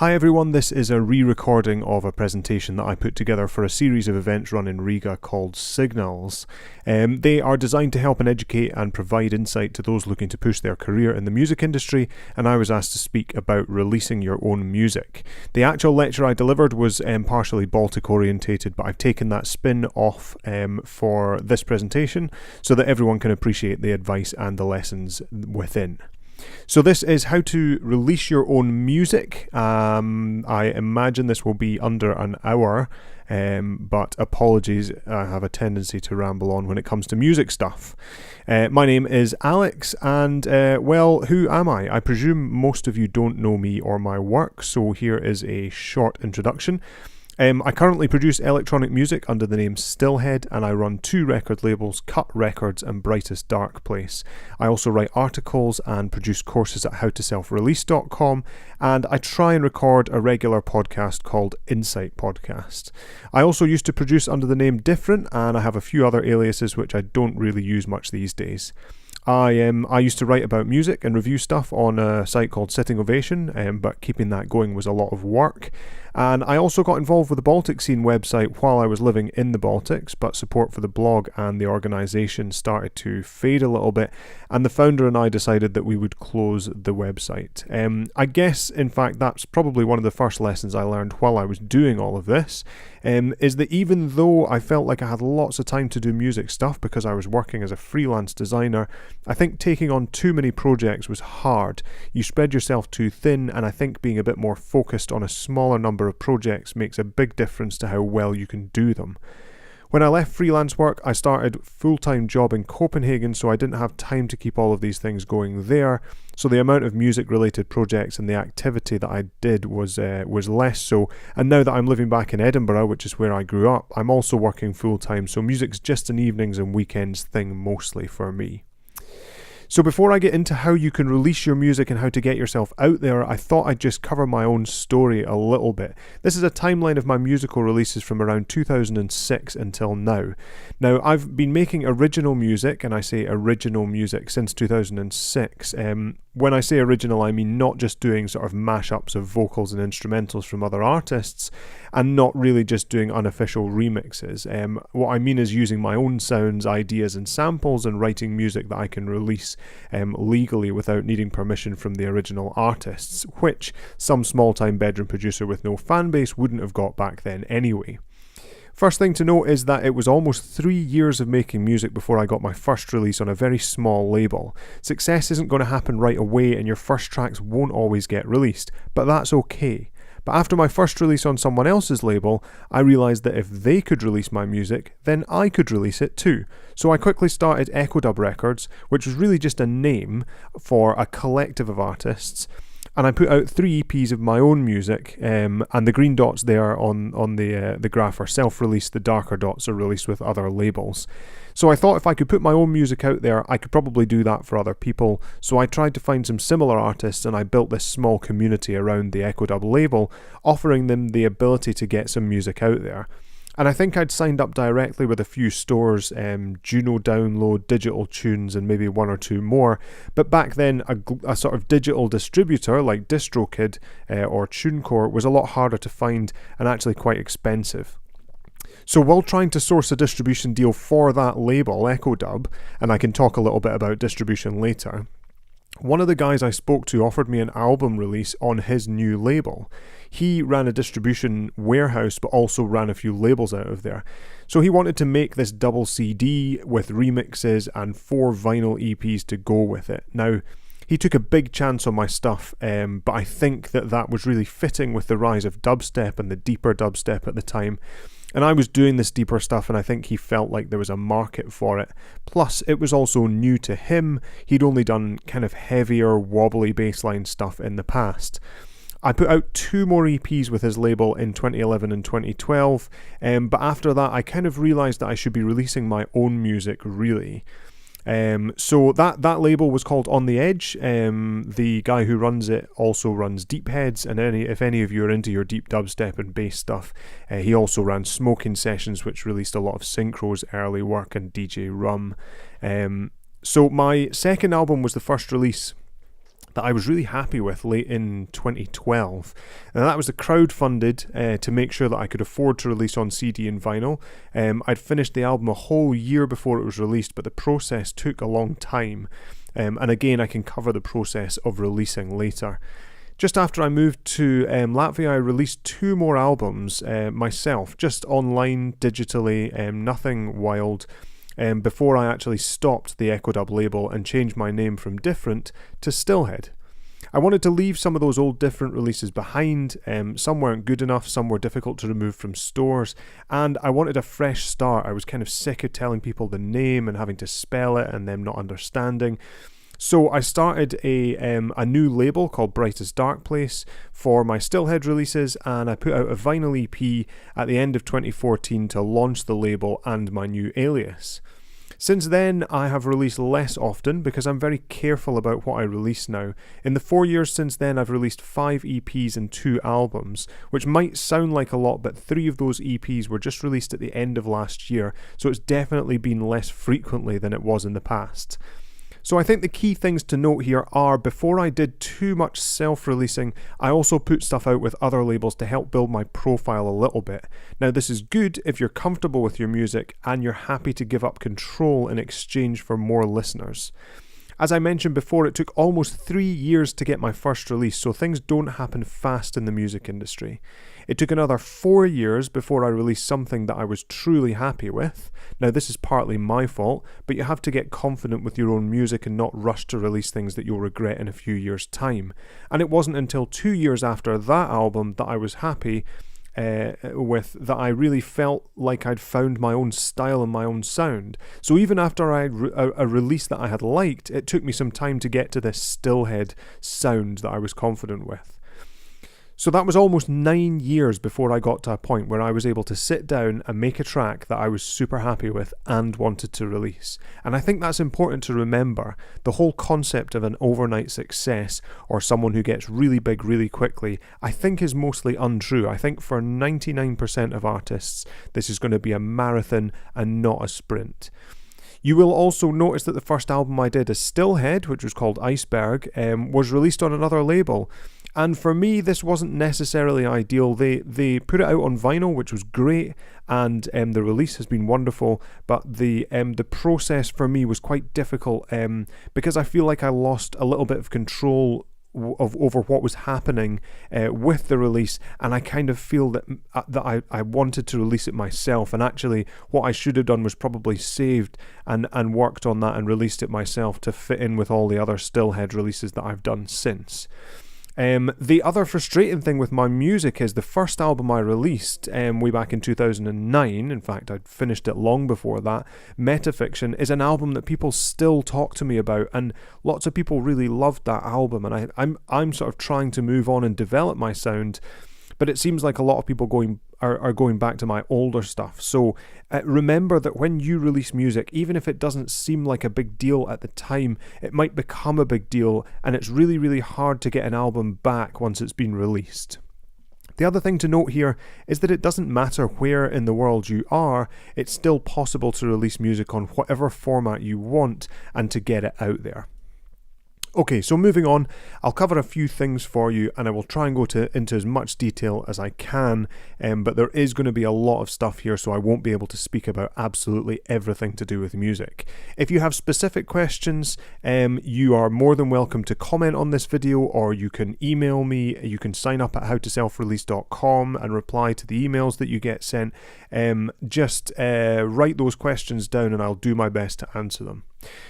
Hi everyone, this is a re-recording of a presentation that I put together for a series of events run in Riga called Signals. They are designed to help and educate and provide insight to those looking to push their career in the music industry, and I was asked to speak about releasing your own music. The actual lecture I delivered was partially Baltic orientated, but I've taken that spin off for this presentation so that everyone can appreciate the advice and the lessons within. So this is how to release your own music. I imagine this will be under an hour, but apologies, I have a tendency to ramble on when it comes to music stuff. My name is Alex, and well, who am I? I presume most of you don't know me or my work, so here is a short introduction. I currently produce electronic music under the name Stillhead, and I run two record labels, Cut Records and Brightest Dark Place. I also write articles and produce courses at howtoselfrelease.com, and I try and record a regular podcast called Insight Podcast. I also used to produce under the name Different, and I have a few other aliases which I don't really use much these days. I used to write about music and review stuff on a site called Sitting Ovation, but keeping that going was a lot of work. And I also got involved with the Baltic Scene website while I was living in the Baltics, but support for the blog and the organisation started to fade a little bit, and the founder and I decided that we would close the website. I guess, in fact, that's probably one of the first lessons I learned while I was doing all of this, is that even though I felt like I had lots of time to do music stuff because I was working as a freelance designer, I think taking on too many projects was hard. You spread yourself too thin, and I think being a bit more focused on a smaller number of projects makes a big difference to how well you can do them. When I left freelance work, I started a full-time job in Copenhagen, so I didn't have time to keep all of these things going there. So the amount of music-related projects and the activity that I did was less so. And now that I'm living back in Edinburgh, which is where I grew up, I'm also working full-time, so music's just an evenings and weekends thing mostly for me. So before I get into how you can release your music and how to get yourself out there, I thought I'd just cover my own story a little bit. This is a timeline of my musical releases from around 2006 until now. Now, I've been making original music, and I say original music, since 2006. When I say original, I mean not just doing sort of mashups of vocals and instrumentals from other artists, and not really just doing unofficial remixes. What I mean is using my own sounds, ideas and samples, and writing music that I can release legally without needing permission from the original artists, which some small-time bedroom producer with no fan base wouldn't have got back then anyway. First thing to note is that it was almost 3 years of making music before I got my first release on a very small label. Success isn't going to happen right away, and your first tracks won't always get released, but that's okay. But after my first release on someone else's label, I realised that if they could release my music, then I could release it too. So I quickly started Dub Records, which was really just a name for a collective of artists, and I put out 3 EPs of my own music, and the green dots there on the graph are self-released, the darker dots are released with other labels. So I thought if I could put my own music out there, I could probably do that for other people, so I tried to find some similar artists, and I built this small community around the Dub label, offering them the ability to get some music out there. And I think I'd signed up directly with a few stores, Juno Download, Digital Tunes, and maybe one or two more. But back then, a sort of digital distributor like DistroKid or TuneCore was a lot harder to find and actually quite expensive. So while trying to source a distribution deal for that label, Dub, and I can talk a little bit about distribution later, one of the guys I spoke to offered me an album release on his new label. He ran a distribution warehouse but also ran a few labels out of there. So he wanted to make this double CD with remixes and 4 vinyl EPs to go with it. Now, he took a big chance on my stuff, but I think that was really fitting with the rise of dubstep and the deeper dubstep at the time. And I was doing this deeper stuff, and I think he felt like there was a market for it. Plus, it was also new to him. He'd only done kind of heavier, wobbly bassline stuff in the past. I put out 2 more EPs with his label in 2011 and 2012, but after that I kind of realised that I should be releasing my own music, really. So that label was called On The Edge. The guy who runs it also runs Deepheads, and if any of you are into your deep dubstep and bass stuff, he also ran Smoking Sessions, which released a lot of Synchro's early work, and DJ Rum. So my second album was the first release that I was really happy with late in 2012. And that was crowdfunded to make sure that I could afford to release on CD and vinyl. I'd finished the album a whole year before it was released, but the process took a long time. And again, I can cover the process of releasing later. Just after I moved to Latvia, I released 2 more albums myself, just online, digitally, nothing wild, before I actually stopped the Ecodub label and changed my name from Different to Stillhead. I wanted to leave some of those old Different releases behind. Some weren't good enough, some were difficult to remove from stores, and I wanted a fresh start. I was kind of sick of telling people the name and having to spell it and them not understanding. So I started a new label called Brightest Dark Place for my Stillhead releases, and I put out a vinyl EP at the end of 2014 to launch the label and my new alias. Since then, I have released less often because I'm very careful about what I release now. In the 4 years since then, I've released 5 EPs and 2 albums, which might sound like a lot, but 3 of those EPs were just released at the end of last year, so it's definitely been less frequently than it was in the past. So I think the key things to note here are, before I did too much self-releasing, I also put stuff out with other labels to help build my profile a little bit. Now this is good if you're comfortable with your music and you're happy to give up control in exchange for more listeners. As I mentioned before, it took almost 3 years to get my first release, so things don't happen fast in the music industry. It took another 4 years before I released something that I was truly happy with. Now this is partly my fault, but you have to get confident with your own music and not rush to release things that you'll regret in a few years' time. And it wasn't until 2 years after that album that I was happy with, that I really felt like I'd found my own style and my own sound. So even after I had a release that I had liked, it took me some time to get to this Stillhead sound that I was confident with. So that was almost 9 years before I got to a point where I was able to sit down and make a track that I was super happy with and wanted to release. And I think that's important to remember. The whole concept of an overnight success or someone who gets really big really quickly, I think is mostly untrue. I think for 99% of artists, this is going to be a marathon and not a sprint. You will also notice that the first album I did as Stillhead, which was called Iceberg, was released on another label. And for me, this wasn't necessarily ideal. They put it out on vinyl, which was great, and the release has been wonderful. But the process for me was quite difficult because I feel like I lost a little bit of control over what was happening with the release, and I kind of feel that I wanted to release it myself, and actually what I should have done was probably saved and worked on that and released it myself to fit in with all the other Stillhead releases that I've done since. The other frustrating thing with my music is the first album I released way back in 2009, in fact I'd finished it long before that, Metafiction, is an album that people still talk to me about, and lots of people really loved that album, and I'm sort of trying to move on and develop my sound, but it seems like a lot of people are going back to my older stuff. So remember that when you release music, even if it doesn't seem like a big deal at the time, it might become a big deal, and it's really, really hard to get an album back once it's been released. The other thing to note here is that it doesn't matter where in the world you are, it's still possible to release music on whatever format you want and to get it out there. Okay, so moving on, I'll cover a few things for you, and I will try and go into as much detail as I can, but there is going to be a lot of stuff here, so I won't be able to speak about absolutely everything to do with music. If you have specific questions, you are more than welcome to comment on this video, or you can email me. You can sign up at howtoselfrelease.com and reply to the emails that you get sent. Just write those questions down and I'll do my best to answer them.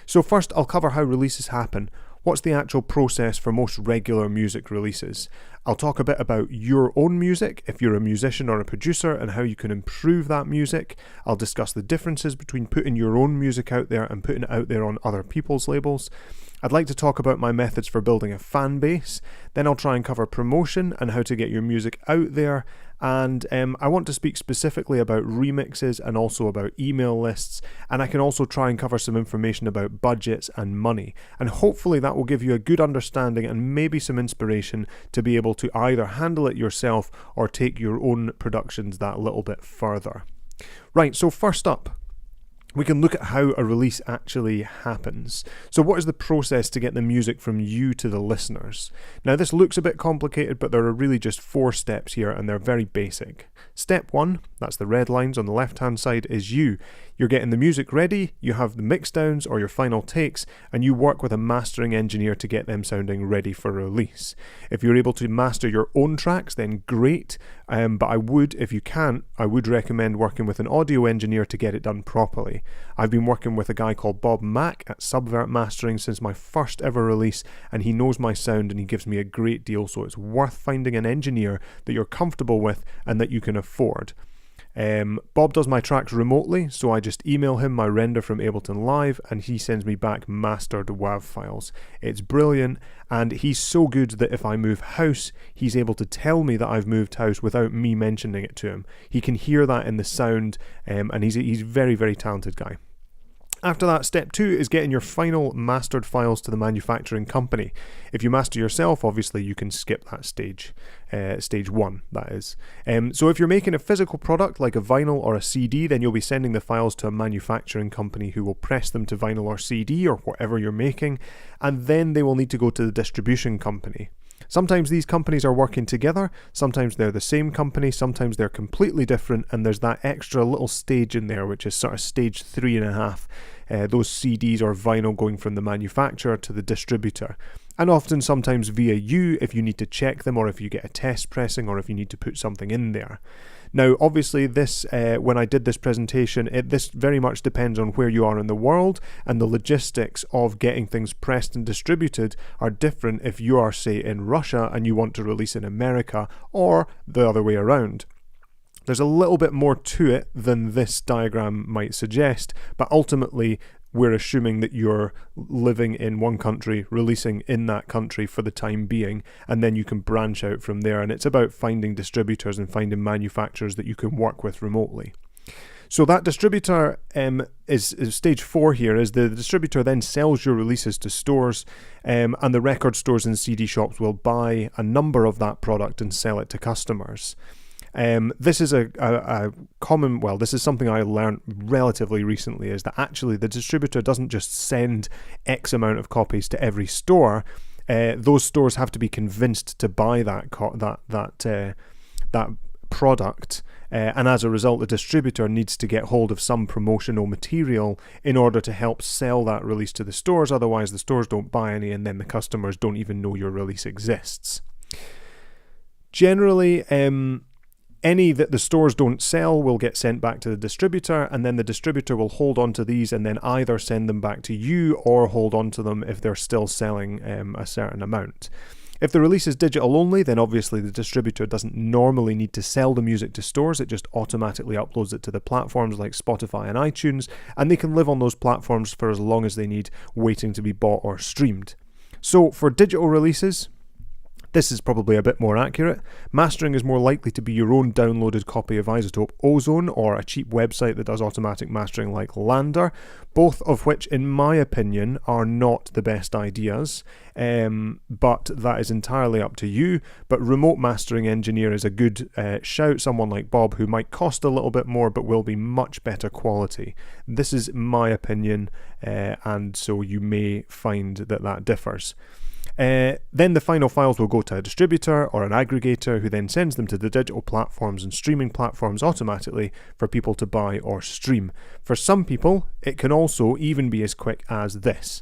So first, I'll cover how releases happen. What's the actual process for most regular music releases? I'll talk a bit about your own music, if you're a musician or a producer, and how you can improve that music. I'll discuss the differences between putting your own music out there and putting it out there on other people's labels. I'd like to talk about my methods for building a fan base. Then I'll try and cover promotion and how to get your music out there. And I want to speak specifically about remixes and also about email lists. And I can also try and cover some information about budgets and money. And hopefully that will give you a good understanding and maybe some inspiration to be able to either handle it yourself or take your own productions that little bit further. Right, so first up, we can look at how a release actually happens. So what is the process to get the music from you to the listeners? Now this looks a bit complicated, but there are really just 4 steps here, and they're very basic. Step 1, that's the red lines on the left hand side, is you. You're getting the music ready, you have the mix downs or your final takes, and you work with a mastering engineer to get them sounding ready for release. If you're able to master your own tracks, then great, but if you can't, I would recommend working with an audio engineer to get it done properly. I've been working with a guy called Bob Mack at Subvert Mastering since my first ever release, and he knows my sound and he gives me a great deal, so it's worth finding an engineer that you're comfortable with and that you can afford. Bob does my tracks remotely, so I just email him my render from Ableton Live and he sends me back mastered WAV files. It's brilliant, and he's so good that if I move house, he's able to tell me that I've moved house without me mentioning it to him. He can hear that in the sound, and he's a very, very talented guy. After that, step 2 is getting your final mastered files to the manufacturing company. If you master yourself, obviously you can skip that stage. Stage 1, that is. So if you're making a physical product like a vinyl or a CD, then you'll be sending the files to a manufacturing company who will press them to vinyl or CD or whatever you're making, and then they will need to go to the distribution company. Sometimes these companies are working together, sometimes they're the same company, sometimes they're completely different, and there's that extra little stage in there, which is sort of stage 3.5. Those CDs or vinyl going from the manufacturer to the distributor. And often sometimes via you if you need to check them, or if you get a test pressing, or if you need to put something in there. Now obviously this, when I did this presentation, this very much depends on where you are in the world, and the logistics of getting things pressed and distributed are different if you are, say, in Russia and you want to release in America, or the other way around. There's a little bit more to it than this diagram might suggest, but ultimately we're assuming that you're living in one country, releasing in that country for the time being, and then you can branch out from there. And it's about finding distributors and finding manufacturers that you can work with remotely. So that distributor is stage 4 here, is the distributor then sells your releases to stores, and the record stores and CD shops will buy a number of that product and sell it to customers. This is this is something I learned relatively recently, is that actually the distributor doesn't just send X amount of copies to every store. Those stores have to be convinced to buy that product, and as a result the distributor needs to get hold of some promotional material in order to help sell that release to the stores. Otherwise the stores don't buy any, and then the customers don't even know your release exists. Generally, any that the stores don't sell will get sent back to the distributor, and then the distributor will hold on to these and then either send them back to you or hold on to them if they're still selling a certain amount. If the release is digital only, then obviously the distributor doesn't normally need to sell the music to stores. It just automatically uploads it to the platforms like Spotify and iTunes, and they can live on those platforms for as long as they need, waiting to be bought or streamed. So for digital releases, this is probably a bit more accurate. Mastering is more likely to be your own downloaded copy of Isotope Ozone, or a cheap website that does automatic mastering like Lander, both of which, in my opinion, are not the best ideas, but that is entirely up to you. But remote mastering engineer is a good shout, someone like Bob, who might cost a little bit more but will be much better quality. This is my opinion, and so you may find that differs. Then the final files will go to a distributor or an aggregator, who then sends them to the digital platforms and streaming platforms automatically for people to buy or stream. For some people, it can also even be as quick as this,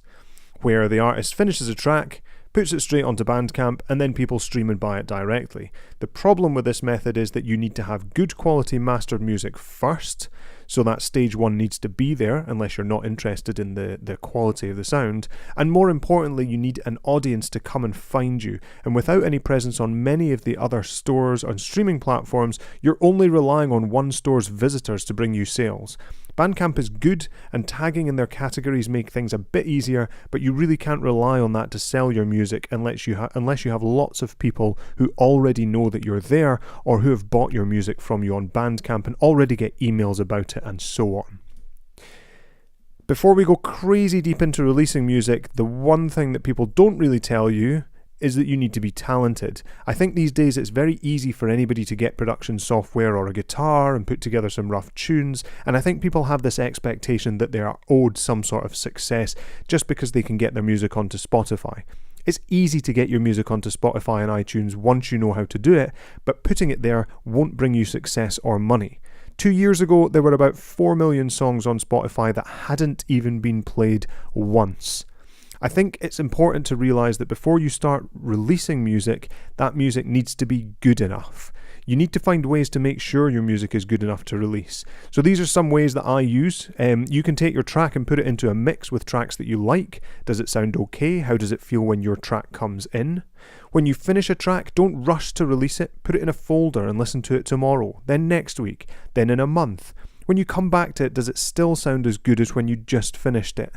where the artist finishes a track, puts it straight onto Bandcamp, and then people stream and buy it directly. The problem with this method is that you need to have good quality mastered music first, so that stage 1 needs to be there unless you're not interested in the quality of the sound. And more importantly, you need an audience to come and find you. And without any presence on many of the other stores on streaming platforms, you're only relying on one store's visitors to bring you sales. Bandcamp is good, and tagging in their categories make things a bit easier, but you really can't rely on that to sell your music unless you have lots of people who already know that you're there, or who have bought your music from you on Bandcamp and already get emails about it, and so on. Before we go crazy deep into releasing music, the one thing that people don't really tell you is that you need to be talented. I think these days it's very easy for anybody to get production software or a guitar and put together some rough tunes, and I think people have this expectation that they are owed some sort of success just because they can get their music onto Spotify. It's easy to get your music onto Spotify and iTunes once you know how to do it, but putting it there won't bring you success or money. 2 years ago, there were about 4 million songs on Spotify that hadn't even been played once. I think it's important to realise that before you start releasing music, that music needs to be good enough. You need to find ways to make sure your music is good enough to release. So these are some ways that I use. You can take your track and put it into a mix with tracks that you like. Does it sound okay? How does it feel when your track comes in? When you finish a track, don't rush to release it. Put it in a folder and listen to it tomorrow, then next week, then in a month. When you come back to it, does it still sound as good as when you just finished it?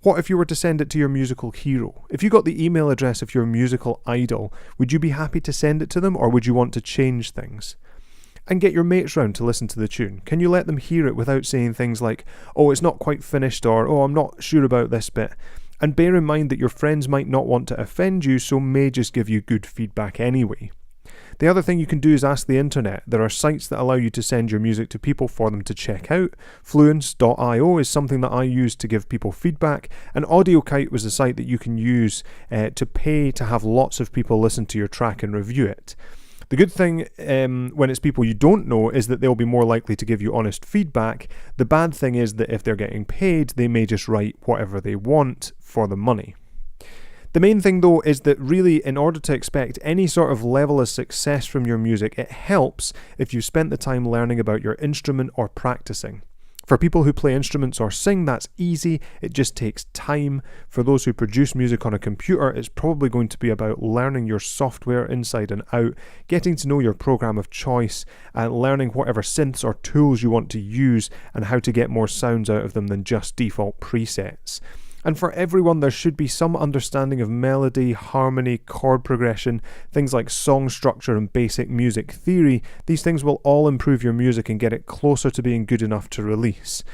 What if you were to send it to your musical hero? If you got the email address of your musical idol, would you be happy to send it to them, or would you want to change things? And get your mates round to listen to the tune. Can you let them hear it without saying things like, oh, it's not quite finished, or oh, I'm not sure about this bit? And bear in mind that your friends might not want to offend you, so may just give you good feedback anyway. The other thing you can do is ask the internet. There are sites that allow you to send your music to people for them to check out. Fluence.io is something that I use to give people feedback, and AudioKite was a site that you can use to pay to have lots of people listen to your track and review it. The good thing when it's people you don't know is that they'll be more likely to give you honest feedback. The bad thing is that if they're getting paid, they may just write whatever they want for the money. The main thing though is that really, in order to expect any sort of level of success from your music, it helps if you've spent the time learning about your instrument or practicing. For people who play instruments or sing, that's easy, it just takes time. For those who produce music on a computer, it's probably going to be about learning your software inside and out, getting to know your program of choice, and learning whatever synths or tools you want to use and how to get more sounds out of them than just default presets. And for everyone, there should be some understanding of melody, harmony, chord progression, things like song structure and basic music theory. These things will all improve your music and get it closer to being good enough to release.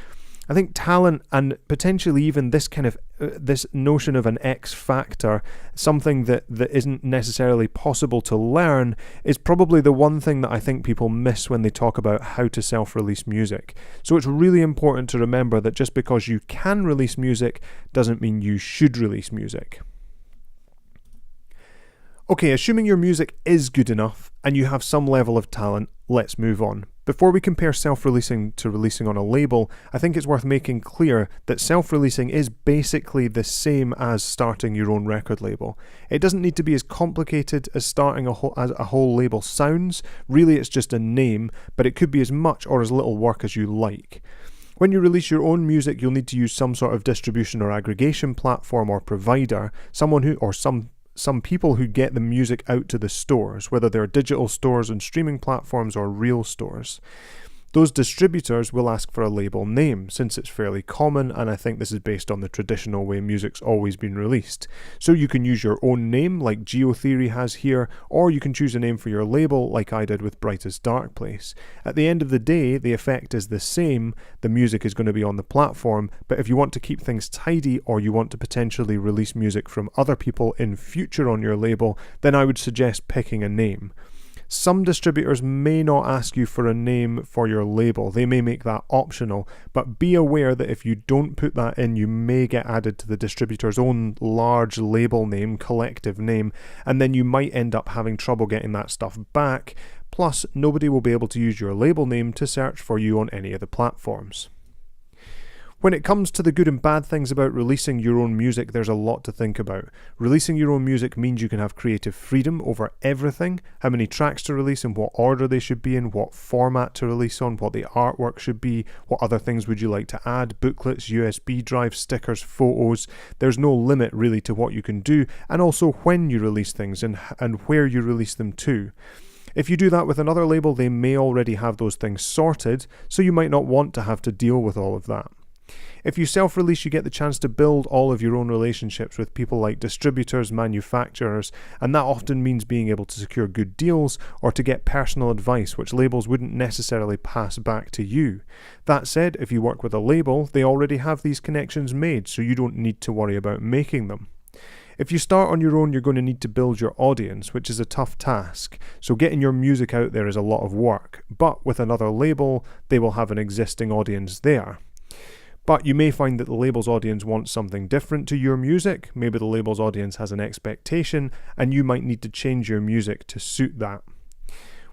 I think talent and potentially even this kind of this notion of an X factor, something that isn't necessarily possible to learn, is probably the one thing that I think people miss when they talk about how to self-release music. So it's really important to remember that just because you can release music doesn't mean you should release music. Okay, assuming your music is good enough and you have some level of talent, let's move on. Before we compare self-releasing to releasing on a label, I think it's worth making clear that self-releasing is basically the same as starting your own record label. It doesn't need to be as complicated as starting a whole label sounds. Really, it's just a name, but it could be as much or as little work as you like. When you release your own music, you'll need to use some sort of distribution or aggregation platform or provider, some people who get the music out to the stores, whether they're digital stores and streaming platforms or real stores. Those distributors will ask for a label name, since it's fairly common, and I think this is based on the traditional way music's always been released. So you can use your own name, like Geotheory has here, or you can choose a name for your label, like I did with Brightest Dark Place. At the end of the day, the effect is the same. The music is going to be on the platform, but if you want to keep things tidy, or you want to potentially release music from other people in future on your label, then I would suggest picking a name. Some distributors may not ask you for a name for your label. They may make that optional, but be aware that if you don't put that in, you may get added to the distributor's own large label name, collective name, and then you might end up having trouble getting that stuff back. Plus, nobody will be able to use your label name to search for you on any of the platforms. When it comes to the good and bad things about releasing your own music, there's a lot to think about. Releasing your own music means you can have creative freedom over everything, how many tracks to release, in what order they should be in, what format to release on, what the artwork should be, what other things would you like to add, booklets, USB drives, stickers, photos. There's no limit really to what you can do, and also when you release things and where you release them to. If you do that with another label, they may already have those things sorted, so you might not want to have to deal with all of that. If you self-release, you get the chance to build all of your own relationships with people like distributors, manufacturers, and that often means being able to secure good deals or to get personal advice, which labels wouldn't necessarily pass back to you. That said, if you work with a label, they already have these connections made, so you don't need to worry about making them. If you start on your own, you're going to need to build your audience, which is a tough task. So getting your music out there is a lot of work. But with another label, they will have an existing audience there. But you may find that the label's audience wants something different to your music. Maybe the label's audience has an expectation, and you might need to change your music to suit that.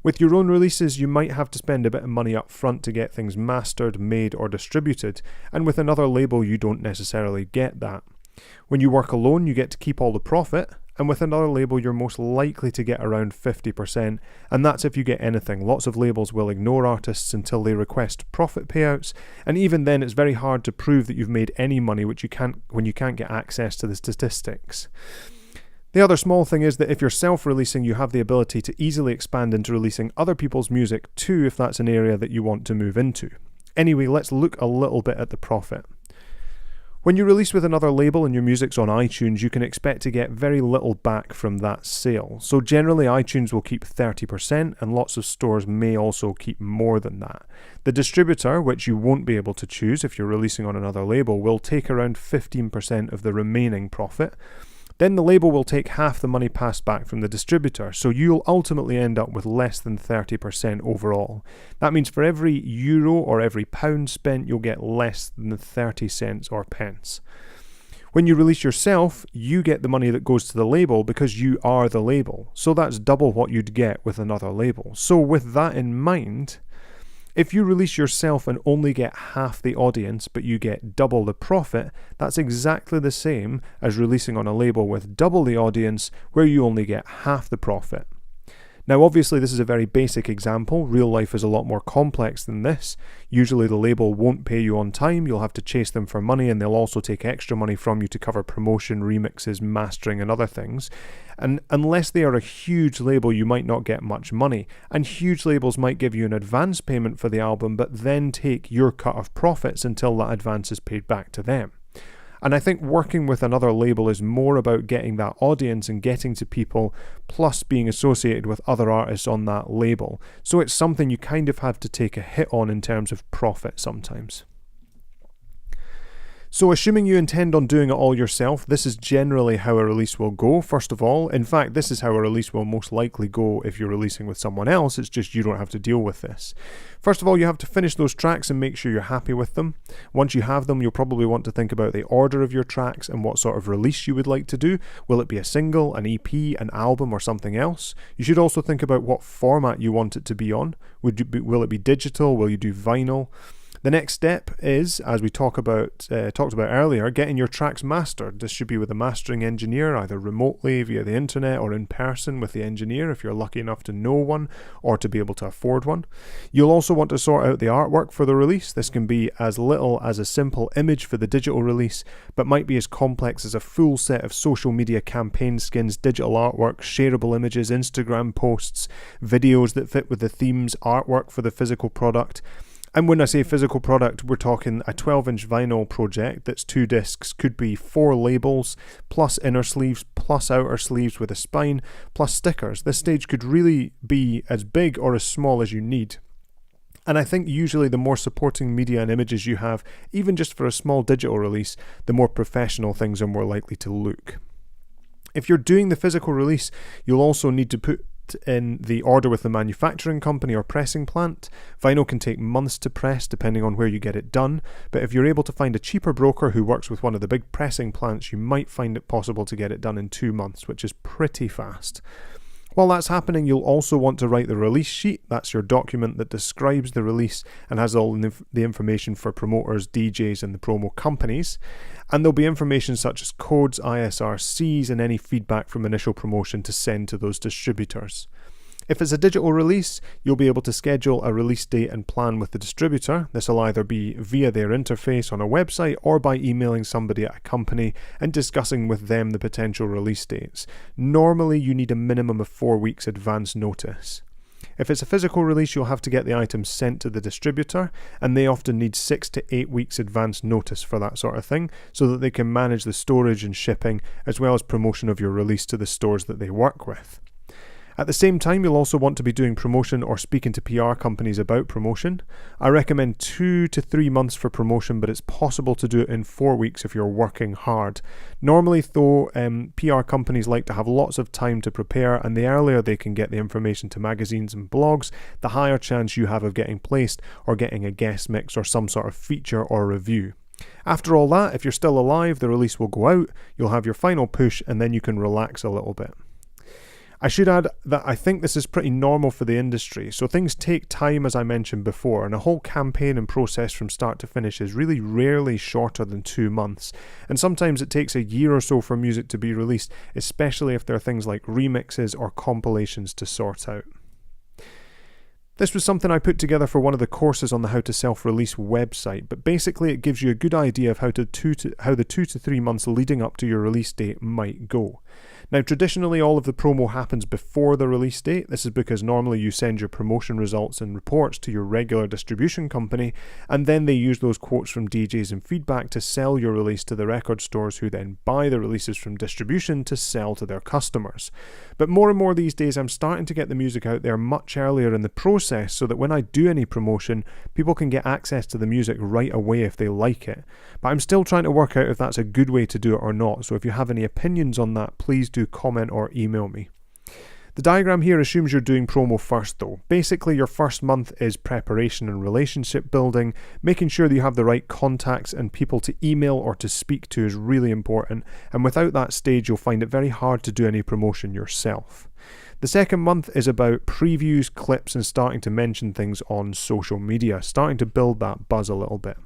With your own releases, you might have to spend a bit of money up front to get things mastered, made, or distributed, and with another label, you don't necessarily get that. When you work alone, you get to keep all the profit, and with another label, you're most likely to get around 50%, and that's if you get anything. Lots of labels will ignore artists until they request profit payouts, and even then it's very hard to prove that you've made any money when you can't get access to the statistics. The other small thing is that if you're self-releasing, you have the ability to easily expand into releasing other people's music too, if that's an area that you want to move into. Anyway, let's look a little bit at the profit. When you release with another label and your music's on iTunes, you can expect to get very little back from that sale. So generally iTunes will keep 30%, and lots of stores may also keep more than that. The distributor, which you won't be able to choose if you're releasing on another label, will take around 15% of the remaining profit. Then the label will take half the money passed back from the distributor, so you'll ultimately end up with less than 30% overall. That means for every euro or every pound spent, you'll get less than 30 cents or pence. When you release yourself, you get the money that goes to the label because you are the label, so that's double what you'd get with another label. So with that in mind, if you release yourself and only get half the audience but you get double the profit, that's exactly the same as releasing on a label with double the audience where you only get half the profit. Now obviously this is a very basic example. Real life is a lot more complex than this. Usually the label won't pay you on time, you'll have to chase them for money, and they'll also take extra money from you to cover promotion, remixes, mastering and other things. And unless they are a huge label, you might not get much money. And huge labels might give you an advance payment for the album, but then take your cut of profits until that advance is paid back to them. And I think working with another label is more about getting that audience and getting to people, plus being associated with other artists on that label. So it's something you kind of have to take a hit on in terms of profit sometimes. So assuming you intend on doing it all yourself, this is generally how a release will go, first of all. In fact, this is how a release will most likely go if you're releasing with someone else, it's just you don't have to deal with this. First of all, you have to finish those tracks and make sure you're happy with them. Once you have them, you'll probably want to think about the order of your tracks and what sort of release you would like to do. Will it be a single, an EP, an album, or something else? You should also think about what format you want it to be on. Will it be digital? Will you do vinyl? The next step is, as we talked about earlier, getting your tracks mastered. This should be with a mastering engineer, either remotely via the internet or in person with the engineer if you're lucky enough to know one or to be able to afford one. You'll also want to sort out the artwork for the release. This can be as little as a simple image for the digital release, but might be as complex as a full set of social media campaign skins, digital artwork, shareable images, Instagram posts, videos that fit with the themes, artwork for the physical product. And when I say physical product, we're talking a 12-inch vinyl project that's 2 discs, could be 4 labels, plus inner sleeves, plus outer sleeves with a spine, plus stickers. This stage could really be as big or as small as you need. And I think usually the more supporting media and images you have, even just for a small digital release, the more professional things are more likely to look. If you're doing the physical release, you'll also need to put in the order with the manufacturing company or pressing plant. Vinyl can take months to press depending on where you get it done, but if you're able to find a cheaper broker who works with one of the big pressing plants, you might find it possible to get it done in 2 months, which is pretty fast. While that's happening, you'll also want to write the release sheet. That's your document that describes the release and has all the information for promoters, DJs and the promo companies. And there'll be information such as codes, ISRCs and any feedback from initial promotion to send to those distributors. If it's a digital release, you'll be able to schedule a release date and plan with the distributor. This will either be via their interface on a website or by emailing somebody at a company and discussing with them the potential release dates. Normally, you need a minimum of 4 weeks advance notice. If it's a physical release, you'll have to get the items sent to the distributor, and they often need 6 to 8 weeks advance notice for that sort of thing, so that they can manage the storage and shipping, as well as promotion of your release to the stores that they work with. At the same time, you'll also want to be doing promotion or speaking to PR companies about promotion. I recommend 2 to 3 months for promotion, but it's possible to do it in 4 weeks if you're working hard. Normally, though, PR companies like to have lots of time to prepare, and the earlier they can get the information to magazines and blogs, the higher chance you have of getting placed or getting a guest mix or some sort of feature or review. After all that, if you're still alive, the release will go out, you'll have your final push, and then you can relax a little bit. I should add that I think this is pretty normal for the industry, so things take time as I mentioned before, and a whole campaign and process from start to finish is really rarely shorter than 2 months, and sometimes it takes a year or so for music to be released, especially if there are things like remixes or compilations to sort out. This was something I put together for one of the courses on the How to Self-Release website, but basically it gives you a good idea of how the 2 to 3 months leading up to your release date might go. Now, traditionally, all of the promo happens before the release date. This is because normally you send your promotion results and reports to your regular distribution company, and then they use those quotes from DJs and feedback to sell your release to the record stores, who then buy the releases from distribution to sell to their customers. But more and more these days, I'm starting to get the music out there much earlier in the process, so that when I do any promotion, people can get access to the music right away if they like it. But I'm still trying to work out if that's a good way to do it or not, so if you have any opinions on that, please do comment or email me. The diagram here assumes you're doing promo first though. Basically, your first month is preparation and relationship building. Making sure that you have the right contacts and people to email or to speak to is really important, and without that stage you'll find it very hard to do any promotion yourself. The second month is about previews, clips, and starting to mention things on social media, starting to build that buzz a little bit.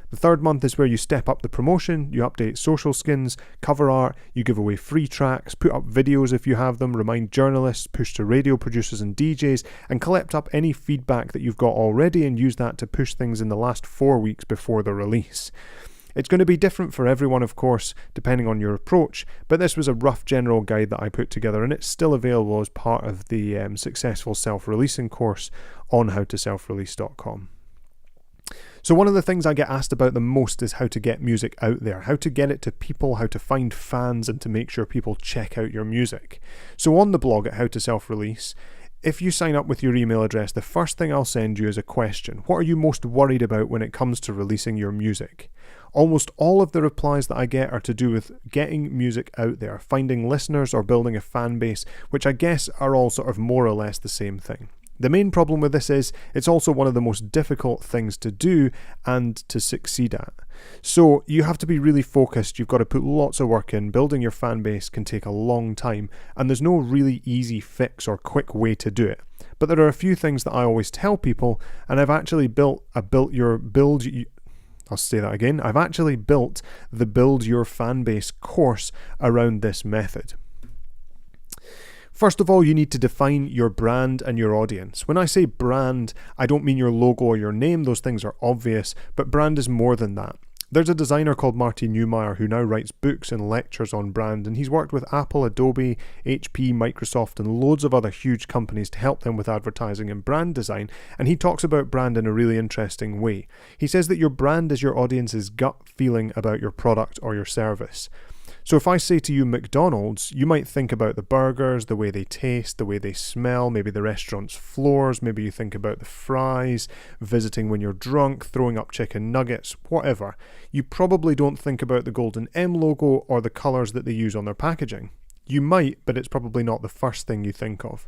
The third month is where you step up the promotion, you update social skins, cover art, you give away free tracks, put up videos if you have them, remind journalists, push to radio producers and DJs, and collect up any feedback that you've got already and use that to push things in the last 4 weeks before the release. It's going to be different for everyone, of course, depending on your approach, but this was a rough general guide that I put together, and it's still available as part of the Successful Self-Releasing course on howtoselfrelease.com. So one of the things I get asked about the most is how to get music out there, how to get it to people, how to find fans, and to make sure people check out your music. So on the blog at How to Self-Release, if you sign up with your email address, the first thing I'll send you is a question. What are you most worried about when it comes to releasing your music? Almost all of the replies that I get are to do with getting music out there, finding listeners or building a fan base, which I guess are all sort of more or less the same thing. The main problem with this is it's also one of the most difficult things to do and to succeed at. So you have to be really focused, you've got to put lots of work in, building your fan base can take a long time, and there's no really easy fix or quick way to do it. But there are a few things that I always tell people, and I've actually built the Build Your Fan Base course around this method. First of all, you need to define your brand and your audience. When I say brand, I don't mean your logo or your name, those things are obvious, but brand is more than that. There's a designer called Marty Neumeier who now writes books and lectures on brand, and he's worked with Apple, Adobe, HP, Microsoft, and loads of other huge companies to help them with advertising and brand design, and he talks about brand in a really interesting way. He says that your brand is your audience's gut feeling about your product or your service. So if I say to you McDonald's, you might think about the burgers, the way they taste, the way they smell, maybe the restaurant's floors, maybe you think about the fries, visiting when you're drunk, throwing up chicken nuggets, whatever. You probably don't think about the golden M logo or the colours that they use on their packaging. You might, but it's probably not the first thing you think of.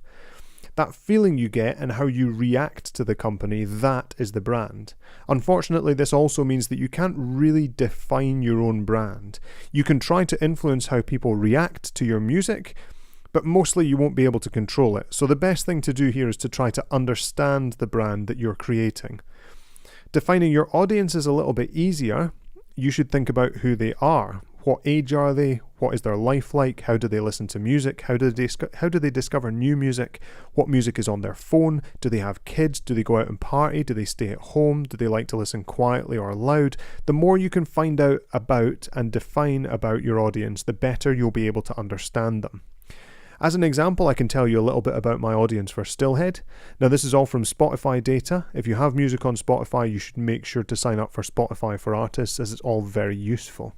That feeling you get and how you react to the company, that is the brand. Unfortunately, this also means that you can't really define your own brand. You can try to influence how people react to your music, but mostly you won't be able to control it. So the best thing to do here is to try to understand the brand that you're creating. Defining your audience is a little bit easier. You should think about who they are. What age are they? What is their life like? How do they listen to music? How do they discover new music? What music is on their phone? Do they have kids? Do they go out and party? Do they stay at home? Do they like to listen quietly or loud? The more you can find out about and define about your audience, the better you'll be able to understand them. As an example, I can tell you a little bit about my audience for Stillhead. Now, this is all from Spotify data. If you have music on Spotify, you should make sure to sign up for Spotify for Artists, as it's all very useful.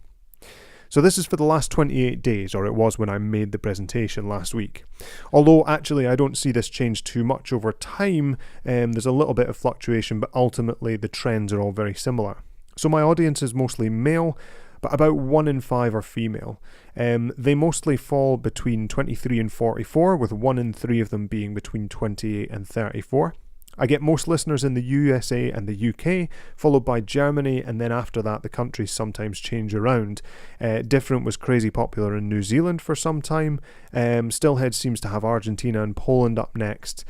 So this is for the last 28 days, or it was when I made the presentation last week. Although actually I don't see this change too much over time. There's a little bit of fluctuation, but ultimately the trends are all very similar. So my audience is mostly male, but about 1 in 5 are female. They mostly fall between 23 and 44, with 1 in 3 of them being between 28 and 34. I get most listeners in the USA and the UK, followed by Germany, and then after that the countries sometimes change around. Different was crazy popular in New Zealand for some time. Stillhead seems to have Argentina and Poland up next.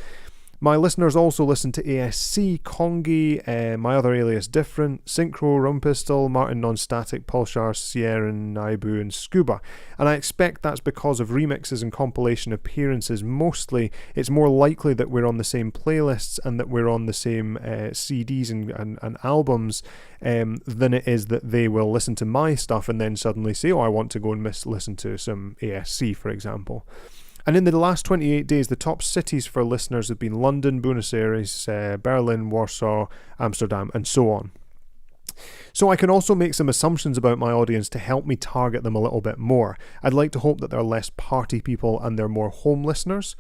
My listeners also listen to ASC, Congi, my other alias Different, Synchro, Rumpistol, Martin Non-Static, Pulsar, Sierra, Naibu and Scuba. And I expect that's because of remixes and compilation appearances. Mostly, it's more likely that we're on the same playlists and that we're on the same CDs and albums than it is that they will listen to my stuff and then suddenly say, oh, I want to go and listen to some ASC, for example. And in the last 28 days, the top cities for listeners have been London, Buenos Aires, Berlin, Warsaw, Amsterdam, and so on. So I can also make some assumptions about my audience to help me target them a little bit more. I'd like to hope that they're less party people and they're more home listeners.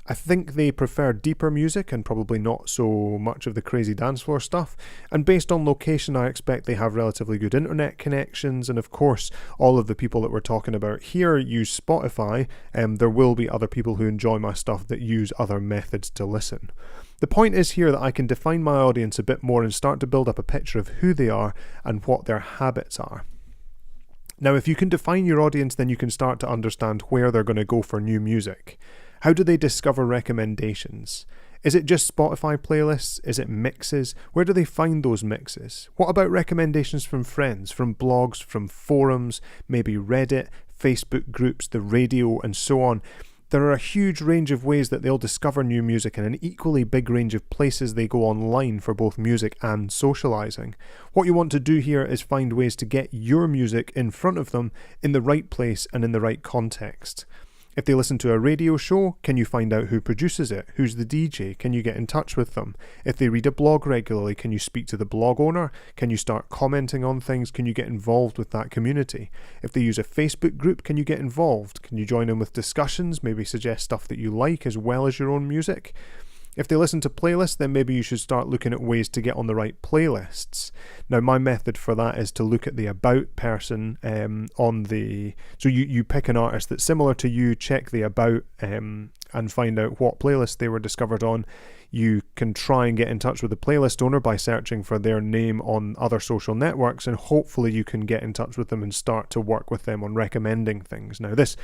I think they prefer deeper music and probably not so much of the crazy dance floor stuff. And based on location, I expect they have relatively good internet connections. And of course, all of the people that we're talking about here use Spotify. There will be other people who enjoy my stuff that use other methods to listen. The point is here that I can define my audience a bit more and start to build up a picture of who they are and what their habits are. Now, if you can define your audience, then you can start to understand where they're going to go for new music. How do they discover recommendations? Is it just Spotify playlists? Is it mixes? Where do they find those mixes? What about recommendations from friends, from blogs, from forums, maybe Reddit, Facebook groups, the radio, and so on? There are a huge range of ways that they'll discover new music and an equally big range of places they go online for both music and socializing. What you want to do here is find ways to get your music in front of them in the right place and in the right context. If they listen to a radio show, can you find out who produces it? Who's the DJ? Can you get in touch with them? If they read a blog regularly, can you speak to the blog owner? Can you start commenting on things? Can you get involved with that community? If they use a Facebook group, can you get involved? Can you join in with discussions? Maybe suggest stuff that you like as well as your own music? If they listen to playlists, then maybe you should start looking at ways to get on the right playlists. Now, my method for that is to look at the about person So you pick an artist that's similar to you, check the about and find out what playlist they were discovered on. You can try and get in touch with the playlist owner by searching for their name on other social networks, and hopefully you can get in touch with them and start to work with them on recommending things. Now, this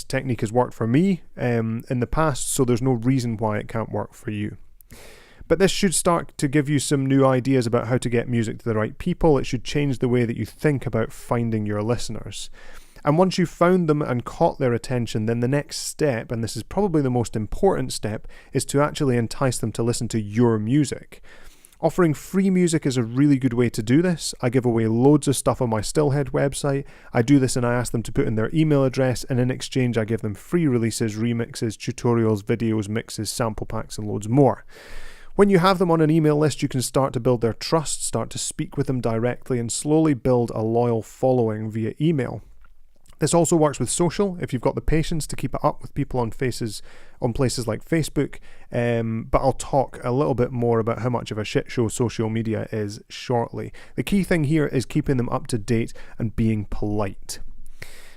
technique has worked for me in the past, so there's no reason why it can't work for you. But this should start to give you some new ideas about how to get music to the right people. It should change the way that you think about finding your listeners. And once you've found them and caught their attention, then the next step, and this is probably the most important step, is to actually entice them to listen to your music. Offering free music is a really good way to do this. I give away loads of stuff on my Stillhead website. I do this and I ask them to put in their email address, and in exchange I give them free releases, remixes, tutorials, videos, mixes, sample packs and loads more. When you have them on an email list, you can start to build their trust, start to speak with them directly, and slowly build a loyal following via email. This also works with social, if you've got the patience to keep it up with people on places like Facebook, but I'll talk a little bit more about how much of a shit show social media is shortly. The key thing here is keeping them up to date and being polite.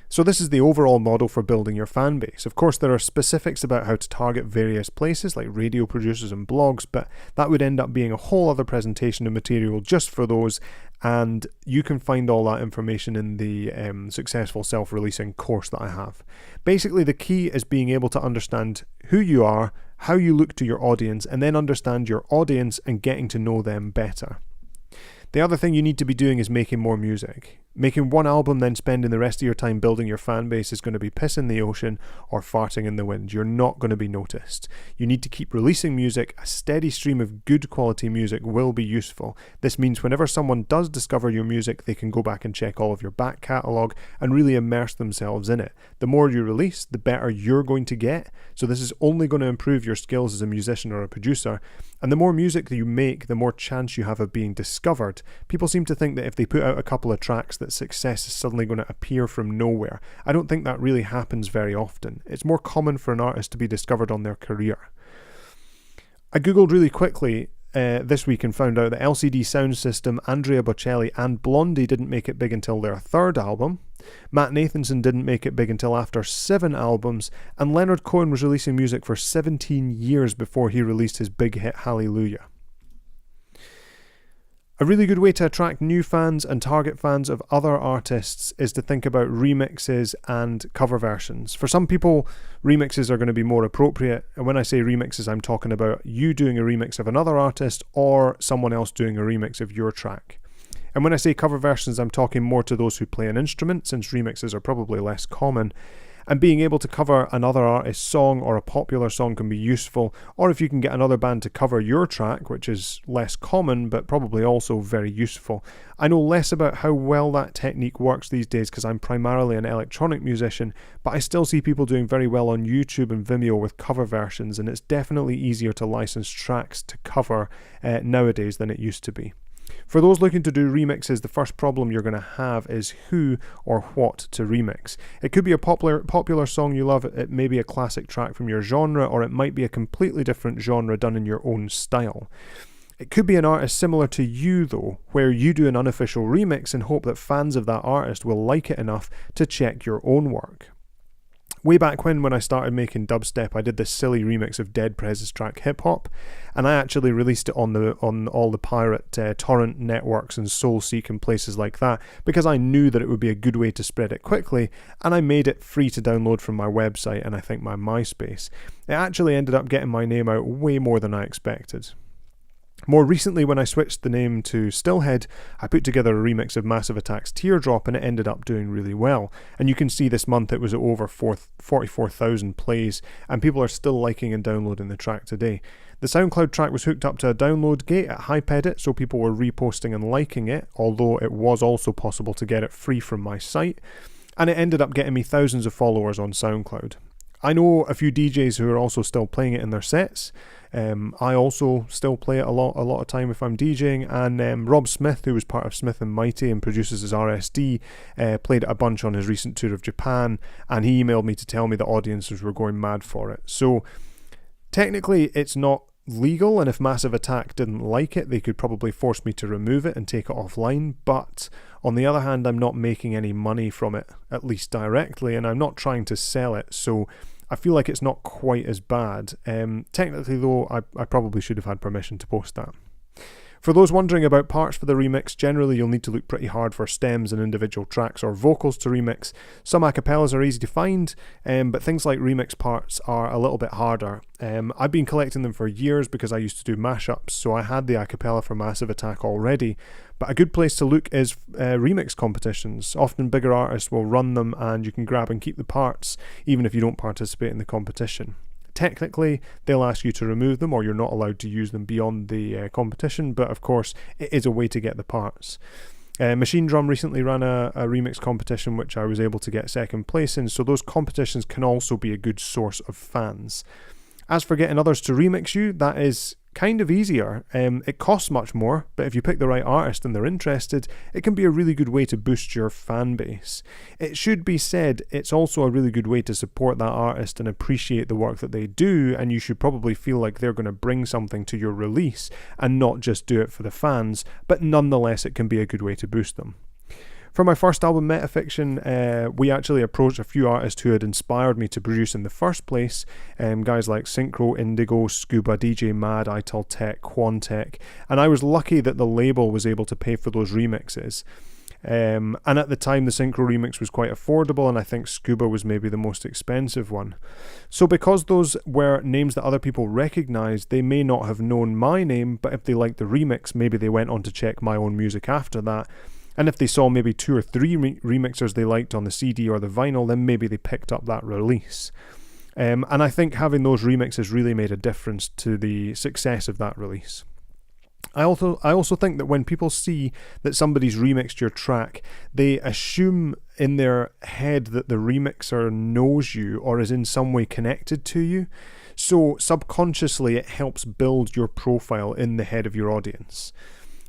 So this is the overall model for building your fan base. Of course, there are specifics about how to target various places like radio producers and blogs, but that would end up being a whole other presentation of material just for those, and you can find all that information in the Successful Self-Releasing course that I have. Basically, the key is being able to understand who you are, how you look to your audience, and then understand your audience and getting to know them better. The other thing you need to be doing is making more music. Making one album, then spending the rest of your time building your fan base is going to be piss in the ocean or farting in the wind. You're not going to be noticed. You need to keep releasing music. A steady stream of good quality music will be useful. This means whenever someone does discover your music, they can go back and check all of your back catalogue and really immerse themselves in it. The more you release, the better you're going to get. So this is only going to improve your skills as a musician or a producer. And the more music that you make, the more chance you have of being discovered. People seem to think that if they put out a couple of tracks that success is suddenly going to appear from nowhere. I don't think that really happens very often. It's more common for an artist to be discovered on their career. I googled really quickly this week and found out that LCD Sound System, Andrea Bocelli and Blondie didn't make it big until their third album. Matt Nathanson didn't make it big until after 7 albums, and Leonard Cohen was releasing music for 17 years before he released his big hit Hallelujah. A really good way to attract new fans and target fans of other artists is to think about remixes and cover versions. For some people, remixes are going to be more appropriate. And when I say remixes, I'm talking about you doing a remix of another artist or someone else doing a remix of your track. And when I say cover versions, I'm talking more to those who play an instrument, since remixes are probably less common. And being able to cover another artist's song or a popular song can be useful, or if you can get another band to cover your track, which is less common but probably also very useful. I know less about how well that technique works these days because I'm primarily an electronic musician, but I still see people doing very well on YouTube and Vimeo with cover versions, and it's definitely easier to license tracks to cover nowadays than it used to be. For those looking to do remixes, the first problem you're going to have is who or what to remix. It could be a popular song you love, it may be a classic track from your genre, or it might be a completely different genre done in your own style. It could be an artist similar to you though, where you do an unofficial remix and hope that fans of that artist will like it enough to check your own work. Way back when I started making dubstep, I did this silly remix of Dead Prez's track Hip Hop, and I actually released it on all the pirate torrent networks and SoulSeek and places like that, because I knew that it would be a good way to spread it quickly, and I made it free to download from my website and I think my MySpace. It actually ended up getting my name out way more than I expected. More recently, when I switched the name to Stillhead, I put together a remix of Massive Attack's Teardrop, and it ended up doing really well. And you can see this month it was at over 44,000 plays, and people are still liking and downloading the track today. The SoundCloud track was hooked up to a download gate at HypeEdit, so people were reposting and liking it, although it was also possible to get it free from my site, and it ended up getting me thousands of followers on SoundCloud. I know a few DJs who are also still playing it in their sets. I also still play it a lot of time if I'm DJing, and Rob Smith, who was part of Smith and Mighty and produces his RSD, played it a bunch on his recent tour of Japan, and he emailed me to tell me the audiences were going mad for it. So technically it's not legal, and if Massive Attack didn't like it, they could probably force me to remove it and take it offline, but on the other hand, I'm not making any money from it, at least directly, and I'm not trying to sell it, so I feel like it's not quite as bad. Technically though, I probably should have had permission to post that. For those wondering about parts for the remix, generally you'll need to look pretty hard for stems and individual tracks or vocals to remix. Some acapellas are easy to find, but things like remix parts are a little bit harder. I've been collecting them for years because I used to do mashups, so I had the acapella for Massive Attack already. But a good place to look is remix competitions. Often bigger artists will run them and you can grab and keep the parts even if you don't participate in the competition. Technically, they'll ask you to remove them or you're not allowed to use them beyond the competition, but of course it is a way to get the parts. Machine Drum recently ran a remix competition which I was able to get second place in, so those competitions can also be a good source of fans. As for getting others to remix you, that is kind of easier. It costs much more, but if you pick the right artist and they're interested, it can be a really good way to boost your fan base. It should be said, it's also a really good way to support that artist and appreciate the work that they do, and you should probably feel like they're going to bring something to your release and not just do it for the fans, but nonetheless it can be a good way to boost them. For my first album, Metafiction, we actually approached a few artists who had inspired me to produce in the first place, guys like Synchro, Indigo, Scuba, DJ Mad, Ital Tech, Quantech, and I was lucky that the label was able to pay for those remixes. And at the time the Synchro remix was quite affordable, and I think Scuba was maybe the most expensive one. So because those were names that other people recognised, they may not have known my name, but if they liked the remix, maybe they went on to check my own music after that. And if they saw maybe 2 or 3 remixers they liked on the CD or the vinyl, then maybe they picked up that release. And I think having those remixes really made a difference to the success of that release. I also think that when people see that somebody's remixed your track, they assume in their head that the remixer knows you or is in some way connected to you. So subconsciously it helps build your profile in the head of your audience.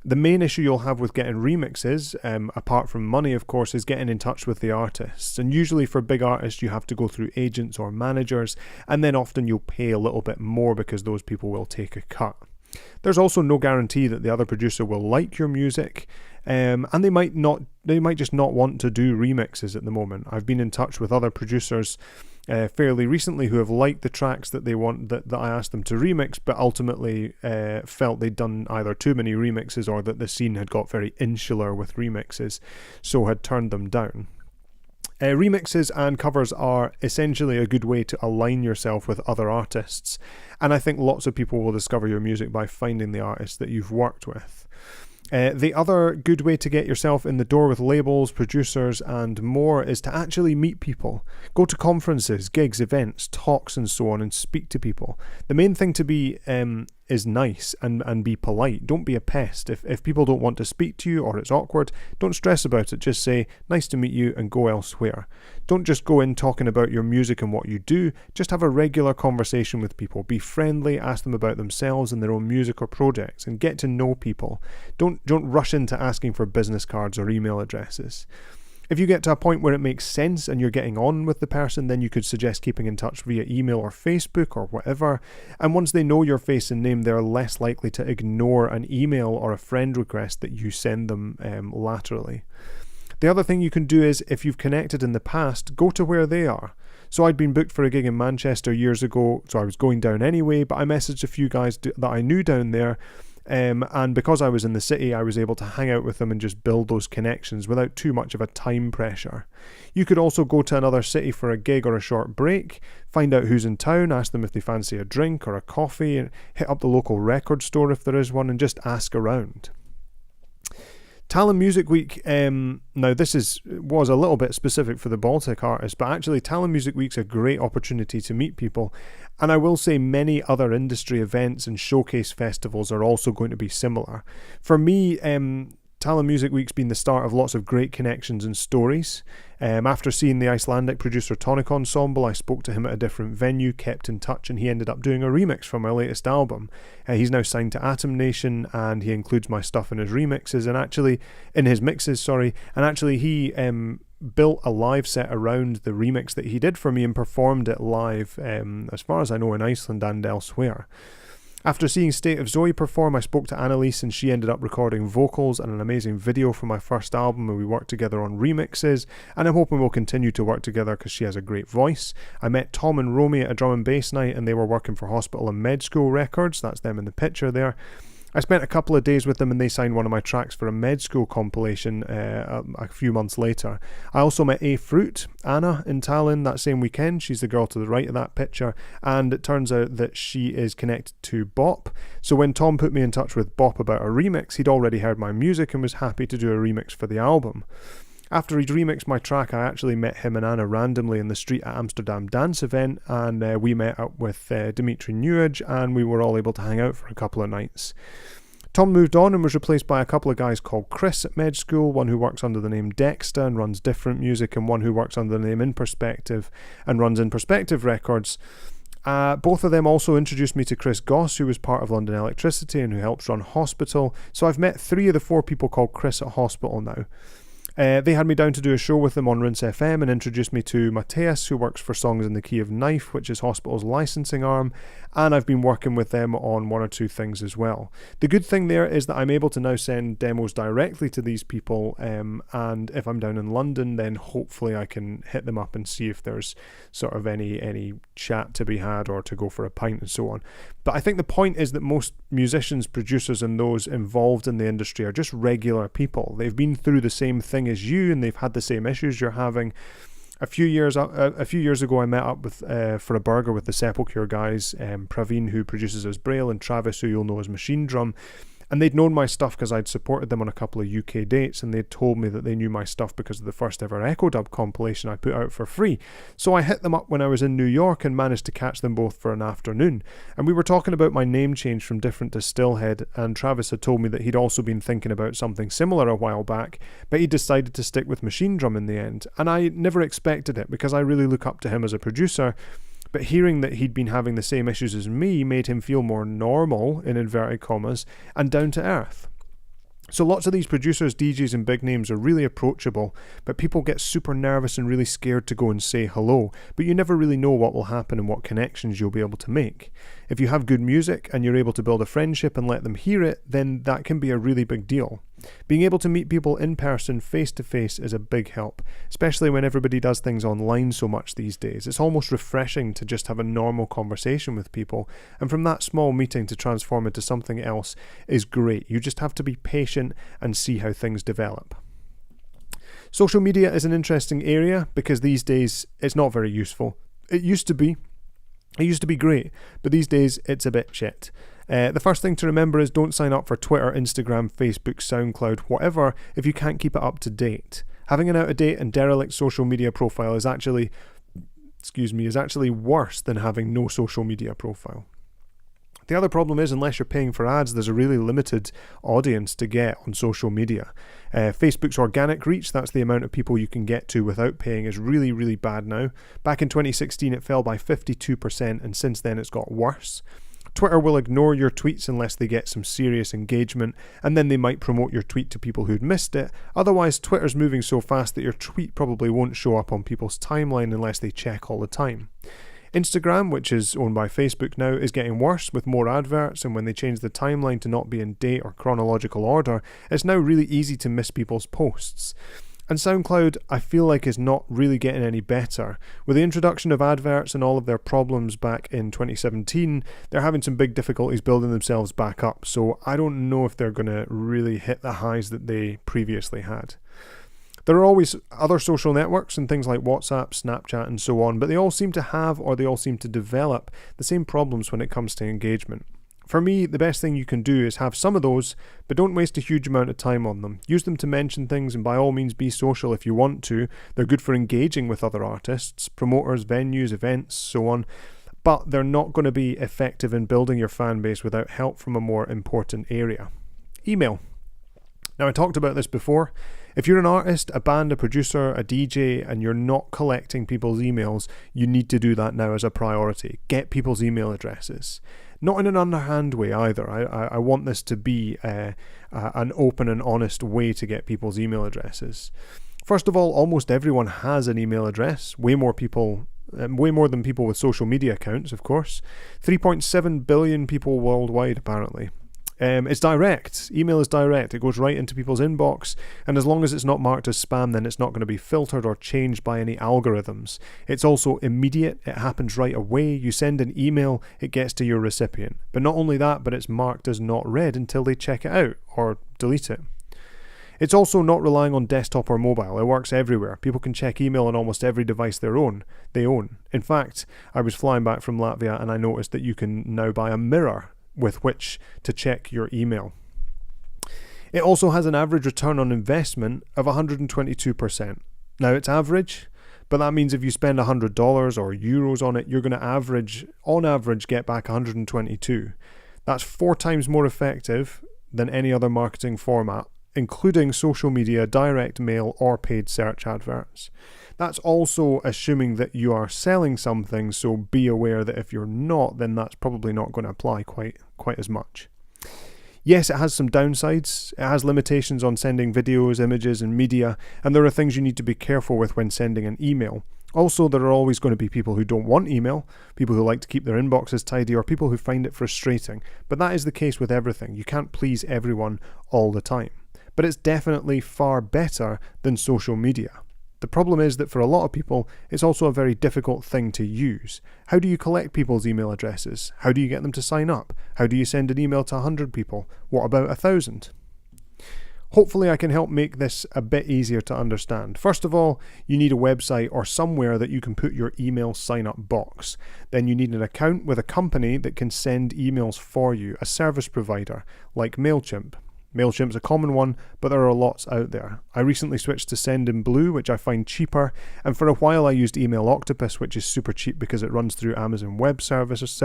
The main issue you'll have with getting remixes, apart from money of course, is getting in touch with the artists. And usually for big artists you have to go through agents or managers, and then often you'll pay a little bit more because those people will take a cut. There's also no guarantee that the other producer will like your music, and they might just not want to do remixes at the moment. I've been in touch with other producers fairly recently who have liked the tracks that they want that I asked them to remix, but ultimately felt they'd done either too many remixes or that the scene had got very insular with remixes, so had turned them down. Remixes and covers are essentially a good way to align yourself with other artists, and I think lots of people will discover your music by finding the artists that you've worked with. The other good way to get yourself in the door with labels, producers and more is to actually meet people. Go to conferences, gigs, events, talks and so on, and speak to people. The main thing to be is nice and be polite. Don't be a pest. If people don't want to speak to you or it's awkward, don't stress about it. Just say, nice to meet you, and go elsewhere. Don't just go in talking about your music and what you do. Just have a regular conversation with people. Be friendly, ask them about themselves and their own music or projects, and get to know people. Don't rush into asking for business cards or email addresses. If you get to a point where it makes sense and you're getting on with the person, then you could suggest keeping in touch via email or Facebook or whatever. And once they know your face and name, they're less likely to ignore an email or a friend request that you send them laterally. The other thing you can do is, if you've connected in the past, go to where they are. So I'd been booked for a gig in Manchester years ago, so I was going down anyway, but I messaged a few guys that I knew down there. And because I was in the city, I was able to hang out with them and just build those connections without too much of a time pressure. You could also go to another city for a gig or a short break, find out who's in town, ask them if they fancy a drink or a coffee, and hit up the local record store if there is one, and just ask around. Tallinn Music Week, now this was a little bit specific for the Baltic artists, but actually Tallinn Music Week's a great opportunity to meet people, and I will say many other industry events and showcase festivals are also going to be similar. For me, Tallinn Music Week's been the start of lots of great connections and stories. After seeing the Icelandic producer Tonic Ensemble, I spoke to him at a different venue, kept in touch, and he ended up doing a remix for my latest album. He's now signed to Atom Nation, and he includes my stuff in his remixes, and actually, in his mixes, and actually he built a live set around the remix that he did for me and performed it live, as far as I know, in Iceland and elsewhere. After seeing State of Zoe perform, I spoke to Annalise, and she ended up recording vocals and an amazing video for my first album, and we worked together on remixes, and I'm hoping we'll continue to work together because she has a great voice. I met Tom and Romy at a drum and bass night, and they were working for Hospital and Med School Records. That's them in the picture there. I spent a couple of days with them, and they signed one of my tracks for a Med School compilation a few months later. I also met A Fruit, Anna, in Tallinn that same weekend. She's the girl to the right of that picture, and it turns out that she is connected to Bop. So when Tom put me in touch with Bop about a remix, he'd already heard my music and was happy to do a remix for the album. After he'd remixed my track, I actually met him and Anna randomly in the street at Amsterdam Dance Event, and we met up with Dimitri Newage, and we were all able to hang out for a couple of nights. Tom moved on and was replaced by a couple of guys called Chris at Med School, one who works under the name Dexter and runs different music, and one who works under the name In Perspective and runs In Perspective Records. Both of them also introduced me to Chris Goss, who was part of London Electricity and who helps run Hospital. So I've met 3 of the 4 people called Chris at Hospital now. They had me down to do a show with them on Rinse FM and introduced me to Mateus, who works for Songs in the Key of Knife, which is Hospital's licensing arm, and I've been working with them on 1 or 2 things as well. The good thing there is that I'm able to now send demos directly to these people, and if I'm down in London, then hopefully I can hit them up and see if there's sort of any chat to be had or to go for a pint and so on. But I think the point is that most musicians, producers and those involved in the industry are just regular people. They've been through the same thing as you, and they've had the same issues you're having. A few years ago, I met up with for a burger with the Sepulture guys, Praveen, who produces as Braille, and Travis, who you'll know as Machine Drum. And they'd known my stuff because I'd supported them on a couple of UK dates, and they'd told me that they knew my stuff because of the first ever Echo Dub compilation I put out for free. So I hit them up when I was in New York and managed to catch them both for an afternoon. And we were talking about my name change from Different to Stillhead, and Travis had told me that he'd also been thinking about something similar a while back, but he decided to stick with Machine Drum in the end. And I never expected it because I really look up to him as a producer. But hearing that he'd been having the same issues as me made him feel more normal, in inverted commas, and down to earth. So lots of these producers, DJs and big names are really approachable, but people get super nervous and really scared to go and say hello, but you never really know what will happen and what connections you'll be able to make. If you have good music and you're able to build a friendship and let them hear it, then that can be a really big deal. Being able to meet people in person, face to face, is a big help, especially when everybody does things online so much these days. It's almost refreshing to just have a normal conversation with people, and from that small meeting to transform into something else is great. You just have to be patient and see how things develop. Social media is an interesting area because these days it's not very useful. It used to be great, but these days it's a bit shit. The first thing to remember is don't sign up for Twitter, Instagram, Facebook, SoundCloud, whatever, if you can't keep it up to date. Having an out-of-date and derelict social media profile is actually worse than having no social media profile. The other problem is, unless you're paying for ads, there's a really limited audience to get on social media. Facebook's organic reach, that's the amount of people you can get to without paying, is really, really bad now. Back in 2016, it fell by 52%, and since then it's got worse. Twitter will ignore your tweets unless they get some serious engagement, and then they might promote your tweet to people who'd missed it. Otherwise, Twitter's moving so fast that your tweet probably won't show up on people's timeline unless they check all the time. Instagram, which is owned by Facebook now, is getting worse with more adverts, and when they change the timeline to not be in date or chronological order, it's now really easy to miss people's posts. And SoundCloud, I feel like, is not really getting any better. With the introduction of adverts and all of their problems back in 2017, they're having some big difficulties building themselves back up, so I don't know if they're going to really hit the highs that they previously had. There are always other social networks and things like WhatsApp, Snapchat and so on, but they all seem to have, or they all seem to develop, the same problems when it comes to engagement. For me, the best thing you can do is have some of those, but don't waste a huge amount of time on them. Use them to mention things, and by all means be social if you want to. They're good for engaging with other artists, promoters, venues, events, so on, but they're not going to be effective in building your fan base without help from a more important area. Email. Now, I talked about this before. If you're an artist, a band, a producer, a DJ, and you're not collecting people's emails, you need to do that now as a priority. Get people's email addresses. Not in an underhand way either. I want this to be an open and honest way to get people's email addresses. First of all, almost everyone has an email address. Way more than people with social media accounts, of course. 3.7 billion people worldwide, apparently. It's direct. Email is direct. It goes right into people's inbox, and as long as it's not marked as spam, then it's not going to be filtered or changed by any algorithms. It's also immediate. It happens right away. You send an email, it gets to your recipient. But not only that, but it's marked as not read until they check it out or delete it. It's also not relying on desktop or mobile. It works everywhere. People can check email on almost every device they own. In fact, I was flying back from Latvia and I noticed that you can now buy a mirror with which to check your email. It also has an average return on investment of 122%. Now, it's average, but that means if you spend $100 or euros on it, you're going to on average, get back 122. That's 4 times more effective than any other marketing format, including social media, direct mail, or paid search adverts. That's also assuming that you are selling something, so be aware that if you're not, then that's probably not going to apply quite as much. Yes, it has some downsides. It has limitations on sending videos, images, and media, and there are things you need to be careful with when sending an email. Also, there are always going to be people who don't want email, people who like to keep their inboxes tidy, or people who find it frustrating. But that is the case with everything. You can't please everyone all the time. But it's definitely far better than social media. The problem is that for a lot of people, it's also a very difficult thing to use. How do you collect people's email addresses? How do you get them to sign up? How do you send an email to 100 people? What about 1,000? Hopefully I can help make this a bit easier to understand. First of all, you need a website or somewhere that you can put your email sign-up box. Then you need an account with a company that can send emails for you, a service provider like MailChimp. MailChimp's a common one, but there are lots out there. I recently switched to Sendinblue, which I find cheaper, and for a while I used Email Octopus, which is super cheap because it runs through Amazon Web Services.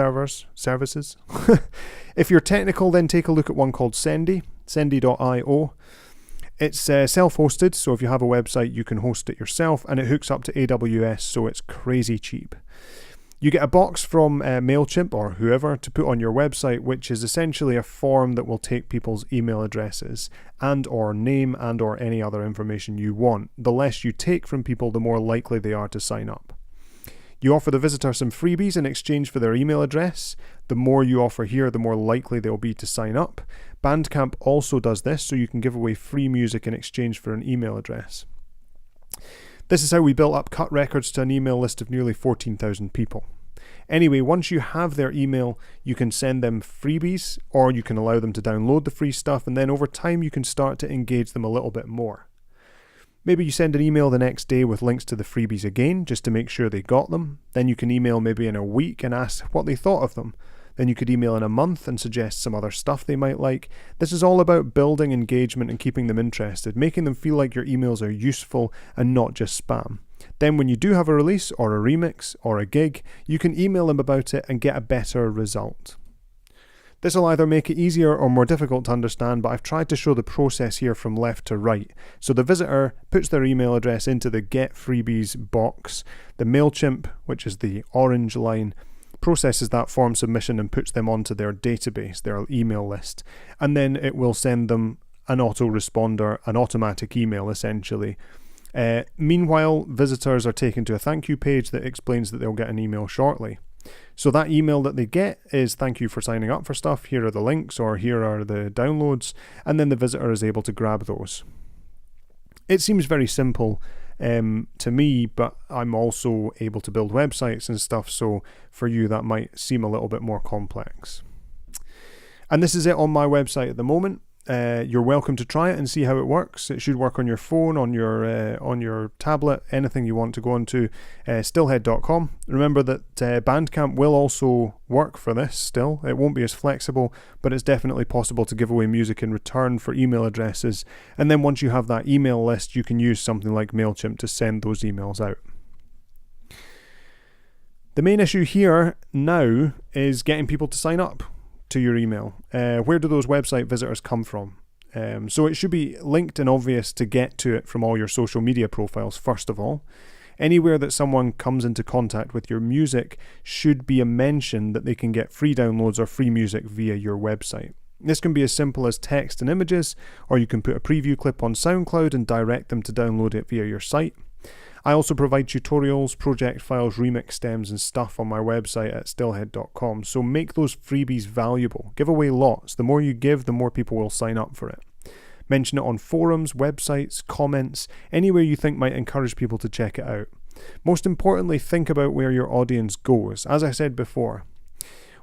If you're technical, then take a look at one called Sendy.io. It's self-hosted, so if you have a website, you can host it yourself, and it hooks up to AWS, so it's crazy cheap. You get a box from MailChimp or whoever to put on your website, which is essentially a form that will take people's email addresses and or name and or any other information you want. The less you take from people, the more likely they are to sign up. You offer the visitor some freebies in exchange for their email address. The more you offer here, the more likely they'll be to sign up. Bandcamp also does this, so you can give away free music in exchange for an email address. This is how we built up Cut Records to an email list of nearly 14,000 people. Anyway, once you have their email, you can send them freebies, or you can allow them to download the free stuff, and then over time you can start to engage them a little bit more. Maybe you send an email the next day with links to the freebies again, just to make sure they got them. Then you can email maybe in a week and ask what they thought of them. Then you could email in a month and suggest some other stuff they might like. This is all about building engagement and keeping them interested, making them feel like your emails are useful and not just spam. Then when you do have a release or a remix or a gig, you can email them about it and get a better result. This will either make it easier or more difficult to understand, but I've tried to show the process here from left to right. So the visitor puts their email address into the Get Freebies box. The MailChimp, which is the orange line, processes that form submission and puts them onto their database, their email list. And then it will send them an autoresponder, an automatic email essentially. Meanwhile, visitors are taken to a thank you page that explains that they'll get an email shortly. So that email that they get is thank you for signing up for stuff, here are the links or here are the downloads, and then the visitor is able to grab those. It seems very simple to me, but I'm also able to build websites and stuff, so for you that might seem a little bit more complex. And this is it on my website at the moment. You're welcome to try it and see how it works. It should work on your phone, on your tablet, anything you want to go onto. Stillhead.com. Remember that Bandcamp will also work for this still. It won't be as flexible, but it's definitely possible to give away music in return for email addresses. And then once you have that email list, you can use something like MailChimp to send those emails out. The main issue here now is getting people to sign up to your email. Where do those website visitors come from? So it should be linked and obvious to get to it from all your social media profiles first of all. Anywhere that someone comes into contact with your music should be a mention that they can get free downloads or free music via your website. This can be as simple as text and images, or you can put a preview clip on SoundCloud and direct them to download it via your site. I also provide tutorials, project files, remix stems and stuff on my website at stillhead.com, so make those freebies valuable. Give away lots. The more you give, the more people will sign up for it. Mention it on forums, websites, comments, anywhere you think might encourage people to check it out. Most importantly, think about where your audience goes. As I said before,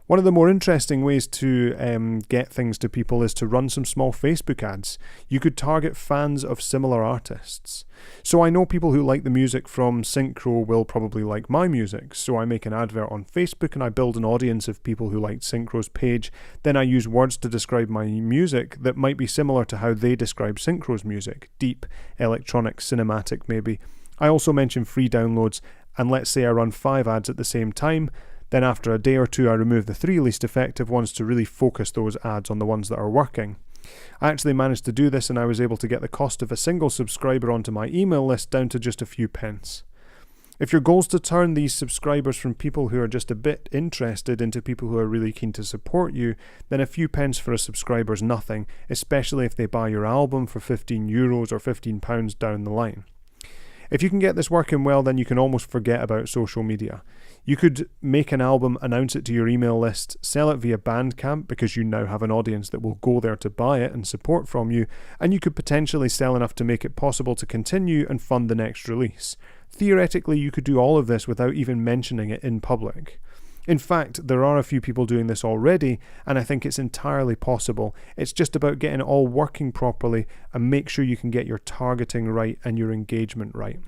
one of the more interesting ways to get things to people is to run some small Facebook ads. You could target fans of similar artists. So I know people who like the music from Synchro will probably like my music, so I make an advert on Facebook and I build an audience of people who like Synchro's page. Then I use words to describe my music that might be similar to how they describe Synchro's music. Deep, electronic, cinematic maybe. I also mention free downloads, and let's say I run 5 ads at the same time. Then after a day or two I remove the 3 least effective ones to really focus those ads on the ones that are working. I actually managed to do this and I was able to get the cost of a single subscriber onto my email list down to just a few pence. If your goal is to turn these subscribers from people who are just a bit interested into people who are really keen to support you, then a few pence for a subscriber is nothing, especially if they buy your album for €15 or £15 down the line. If you can get this working well, then you can almost forget about social media. You could make an album, announce it to your email list, sell it via Bandcamp because you now have an audience that will go there to buy it and support from you, and you could potentially sell enough to make it possible to continue and fund the next release. Theoretically, you could do all of this without even mentioning it in public. In fact, there are a few people doing this already, and I think it's entirely possible. It's just about getting it all working properly and make sure you can get your targeting right and your engagement right.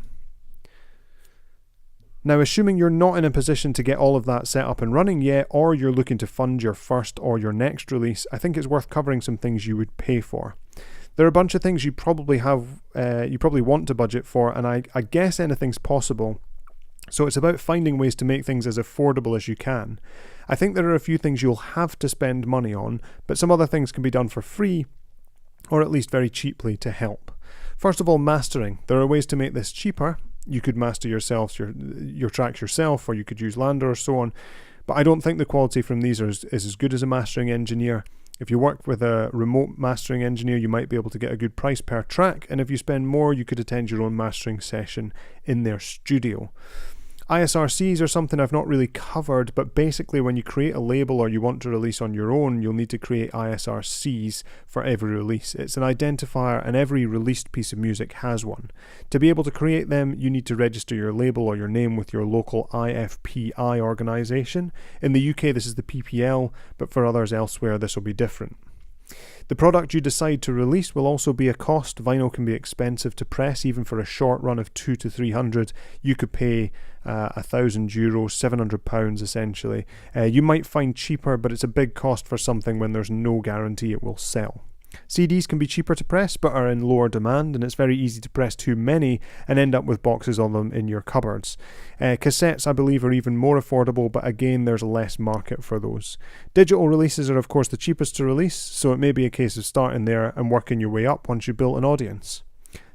Now, assuming you're not in a position to get all of that set up and running yet, or you're looking to fund your first or your next release, I think it's worth covering some things you would pay for. There are a bunch of things you probably want to budget for, and I guess anything's possible. So it's about finding ways to make things as affordable as you can. I think there are a few things you'll have to spend money on, but some other things can be done for free, or at least very cheaply to help. First of all, mastering. There are ways to make this cheaper. You could master your tracks yourself, or you could use Lander or so on. But I don't think the quality from these is as good as a mastering engineer. If you work with a remote mastering engineer, you might be able to get a good price per track, and if you spend more, you could attend your own mastering session in their studio. ISRCs are something I've not really covered, but basically when you create a label or you want to release on your own, you'll need to create ISRCs for every release. It's an identifier, and every released piece of music has one. To be able to create them, you need to register your label or your name with your local IFPI organisation. In the UK, this is the PPL, but for others elsewhere, this will be different. The product you decide to release will also be a cost. Vinyl can be expensive to press, even for a short run of 200 to 300. You could pay €1,000, £700 essentially. You might find cheaper, but it's a big cost for something when there's no guarantee it will sell. CDs can be cheaper to press but are in lower demand, and it's very easy to press too many and end up with boxes of them in your cupboards. Cassettes, I believe, are even more affordable, but again there's less market for those. Digital releases are of course the cheapest to release, so it may be a case of starting there and working your way up once you've built an audience.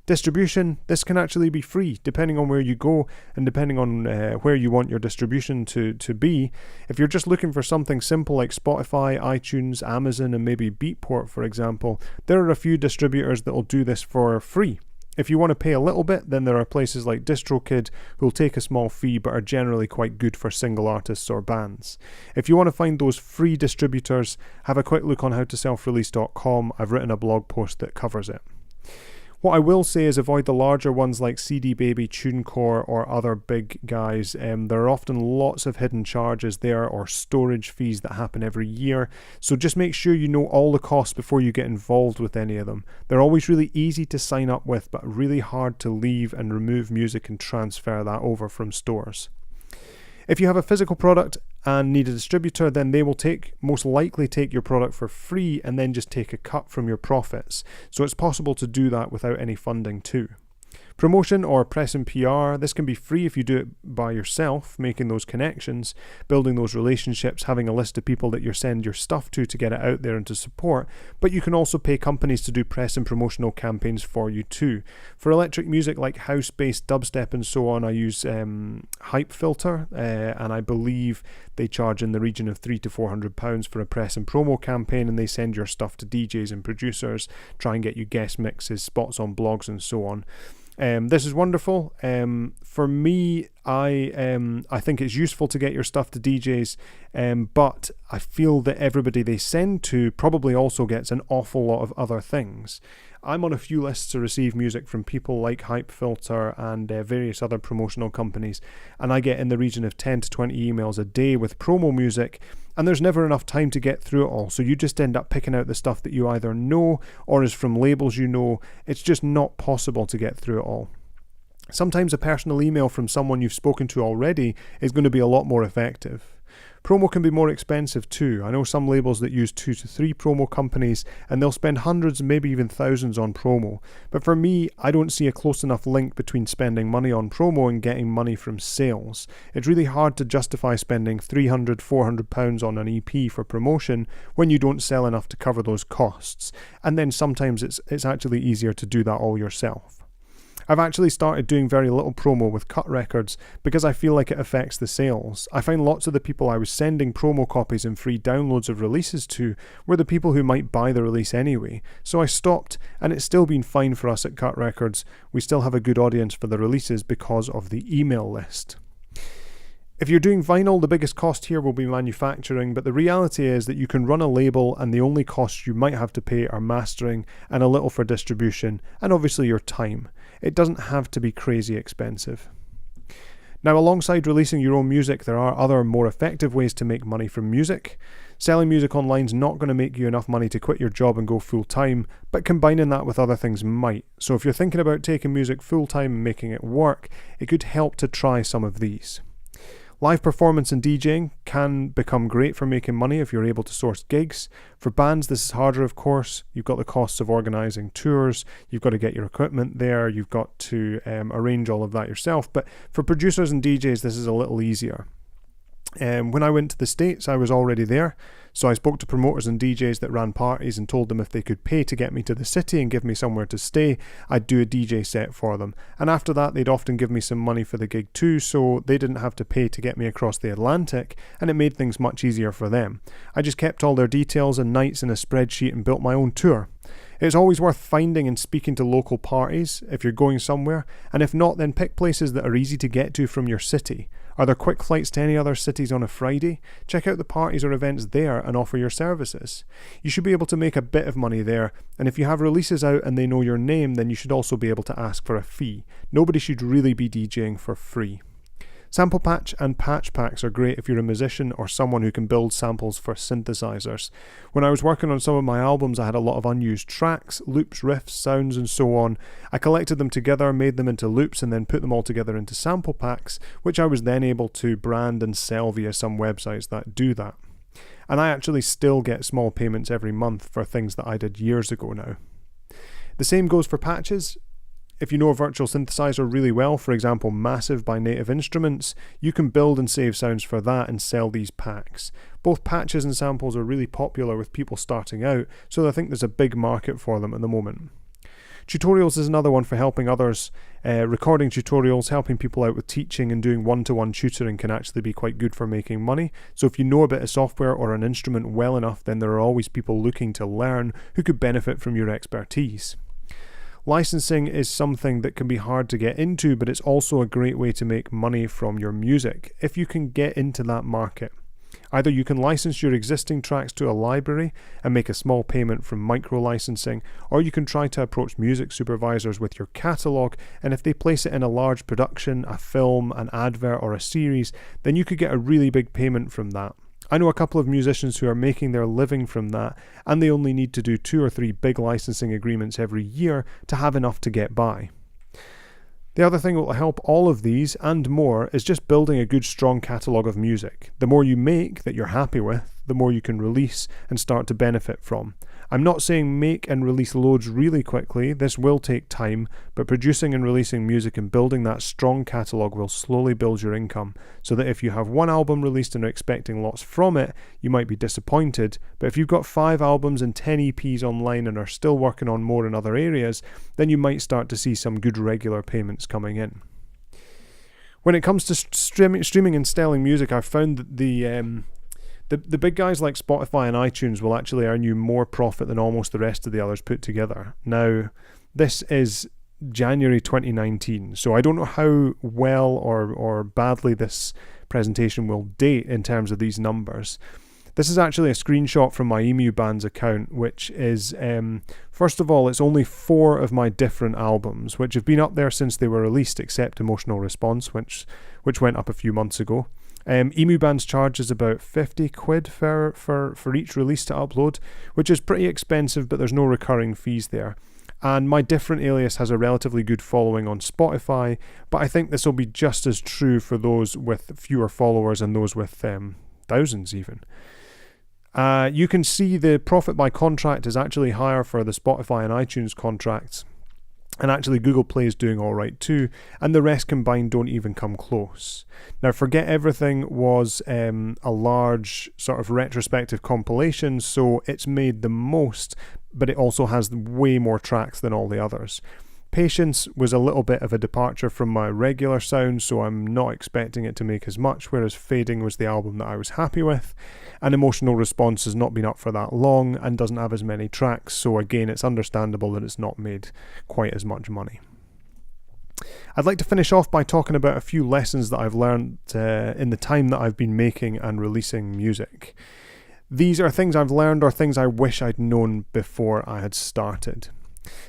Distribution, this can actually be free depending on where you go and depending on where you want your distribution to be. If you're just looking for something simple like Spotify, iTunes, Amazon and maybe Beatport for example, there are a few distributors that will do this for free. If you want to pay a little bit, then there are places like DistroKid who'll take a small fee but are generally quite good for single artists or bands. If you want to find those free distributors, have a quick look on howtoselfrelease.com. I've written a blog post that covers it. What I will say is avoid the larger ones like CD Baby, TuneCore or other big guys. There are often lots of hidden charges there or storage fees that happen every year, so just make sure you know all the costs before you get involved with any of them. They're always really easy to sign up with but really hard to leave and remove music and transfer that over from stores. If you have a physical product and need a distributor, then they will most likely take your product for free and then just take a cut from your profits. So it's possible to do that without any funding too. Promotion or press and PR, this can be free if you do it by yourself, making those connections, building those relationships, having a list of people that you send your stuff to get it out there and to support, but you can also pay companies to do press and promotional campaigns for you too. For electric music like house-based dubstep and so on, I use Hype Filter, and I believe they charge in the region of £300 to £400 for a press and promo campaign, and they send your stuff to DJs and producers, try and get you guest mixes, spots on blogs and so on. This is wonderful. For me, I think it's useful to get your stuff to DJs, but I feel that everybody they send to probably also gets an awful lot of other things. I'm on a few lists to receive music from people like Hype Filter and various other promotional companies, and I get in the region of 10 to 20 emails a day with promo music, and there's never enough time to get through it all, so you just end up picking out the stuff that you either know or is from labels you know. It's just not possible to get through it all. Sometimes a personal email from someone you've spoken to already is going to be a lot more effective. Promo can be more expensive too. I know some labels that use 2 to 3 promo companies and they'll spend hundreds, maybe even thousands on promo. But for me, I don't see a close enough link between spending money on promo and getting money from sales. It's really hard to justify spending £300, £400 on an EP for promotion when you don't sell enough to cover those costs. And then sometimes it's actually easier to do that all yourself. I've actually started doing very little promo with Cut Records because I feel like it affects the sales. I find lots of the people I was sending promo copies and free downloads of releases to were the people who might buy the release anyway. So I stopped, and it's still been fine for us at Cut Records. We still have a good audience for the releases because of the email list. If you're doing vinyl, the biggest cost here will be manufacturing, but the reality is that you can run a label and the only costs you might have to pay are mastering and a little for distribution, and obviously your time. It doesn't have to be crazy expensive. Now, alongside releasing your own music, there are other more effective ways to make money from music. Selling music online is not going to make you enough money to quit your job and go full-time, but combining that with other things might. So if you're thinking about taking music full-time and making it work, it could help to try some of these. Live performance and DJing can become great for making money if you're able to source gigs. For bands, this is harder, of course. You've got the costs of organising tours, you've got to get your equipment there, you've got to arrange all of that yourself. But for producers and DJs, this is a little easier. When I went to the States, I was already there, So I spoke to promoters and DJs that ran parties and told them if they could pay to get me to the city and give me somewhere to stay, I'd do a DJ set for them. And after that, they'd often give me some money for the gig too, so they didn't have to pay to get me across the Atlantic, and it made things much easier for them. I just kept all their details and nights in a spreadsheet and built my own tour. It's always worth finding and speaking to local parties if you're going somewhere, and if not, then pick places that are easy to get to from your city. Are there quick flights to any other cities on a Friday? Check out the parties or events there and offer your services. You should be able to make a bit of money there, and if you have releases out and they know your name, then you should also be able to ask for a fee. Nobody should really be DJing for free. Sample Patch and Patch Packs are great if you're a musician or someone who can build samples for synthesizers. When I was working on some of my albums, I had a lot of unused tracks, loops, riffs, sounds and so on. I collected them together, made them into loops and then put them all together into sample packs, which I was then able to brand and sell via some websites that do that. And I actually still get small payments every month for things that I did years ago now. The same goes for patches. If you know a virtual synthesizer really well, for example Massive by Native Instruments, you can build and save sounds for that and sell these packs. Both patches and samples are really popular with people starting out, so I think there's a big market for them at the moment. Tutorials is another one for helping others. Recording tutorials, helping people out with teaching and doing one-to-one tutoring can actually be quite good for making money. So if you know a bit of software or an instrument well enough, then there are always people looking to learn who could benefit from your expertise. Licensing is something that can be hard to get into, but it's also a great way to make money from your music if you can get into that market. Either you can license your existing tracks to a library and make a small payment from micro-licensing, or you can try to approach music supervisors with your catalogue, and if they place it in a large production, a film, an advert or a series, then you could get a really big payment from that. I know a couple of musicians who are making their living from that, and they only need to do 2 or 3 big licensing agreements every year to have enough to get by. The other thing that will help all of these and more is just building a good strong catalogue of music. The more you make that you're happy with, the more you can release and start to benefit from. I'm not saying make and release loads really quickly, this will take time, but producing and releasing music and building that strong catalogue will slowly build your income, so that if you have one album released and are expecting lots from it, you might be disappointed, but if you've got 5 albums and 10 EPs online and are still working on more in other areas, then you might start to see some good regular payments coming in. When it comes to streaming and selling music, I've found that the big guys like Spotify and iTunes will actually earn you more profit than almost the rest of the others put together. Now, this is January 2019, so I don't know how well or badly this presentation will date in terms of these numbers. This is actually a screenshot from my Emu Bands account, which is, first of all, it's only 4 of my different albums, which have been up there since they were released, except Emotional Response, which went up a few months ago. Emu Bands charges about 50 quid for each release to upload, which is pretty expensive, but there's no recurring fees there. And my different alias has a relatively good following on Spotify, but I think this will be just as true for those with fewer followers and those with thousands even. You can see the profit by contract is actually higher for the Spotify and iTunes contracts. And actually Google Play is doing alright too, and the rest combined don't even come close. Now Forget Everything was a large sort of retrospective compilation, so it's made the most, but it also has way more tracks than all the others. Patience was a little bit of a departure from my regular sound, so I'm not expecting it to make as much, whereas Fading was the album that I was happy with, and Emotional Response has not been up for that long and doesn't have as many tracks, so again it's understandable that it's not made quite as much money. I'd like to finish off by talking about a few lessons that I've learned in the time that I've been making and releasing music. These are things I've learned or things I wish I'd known before I had started.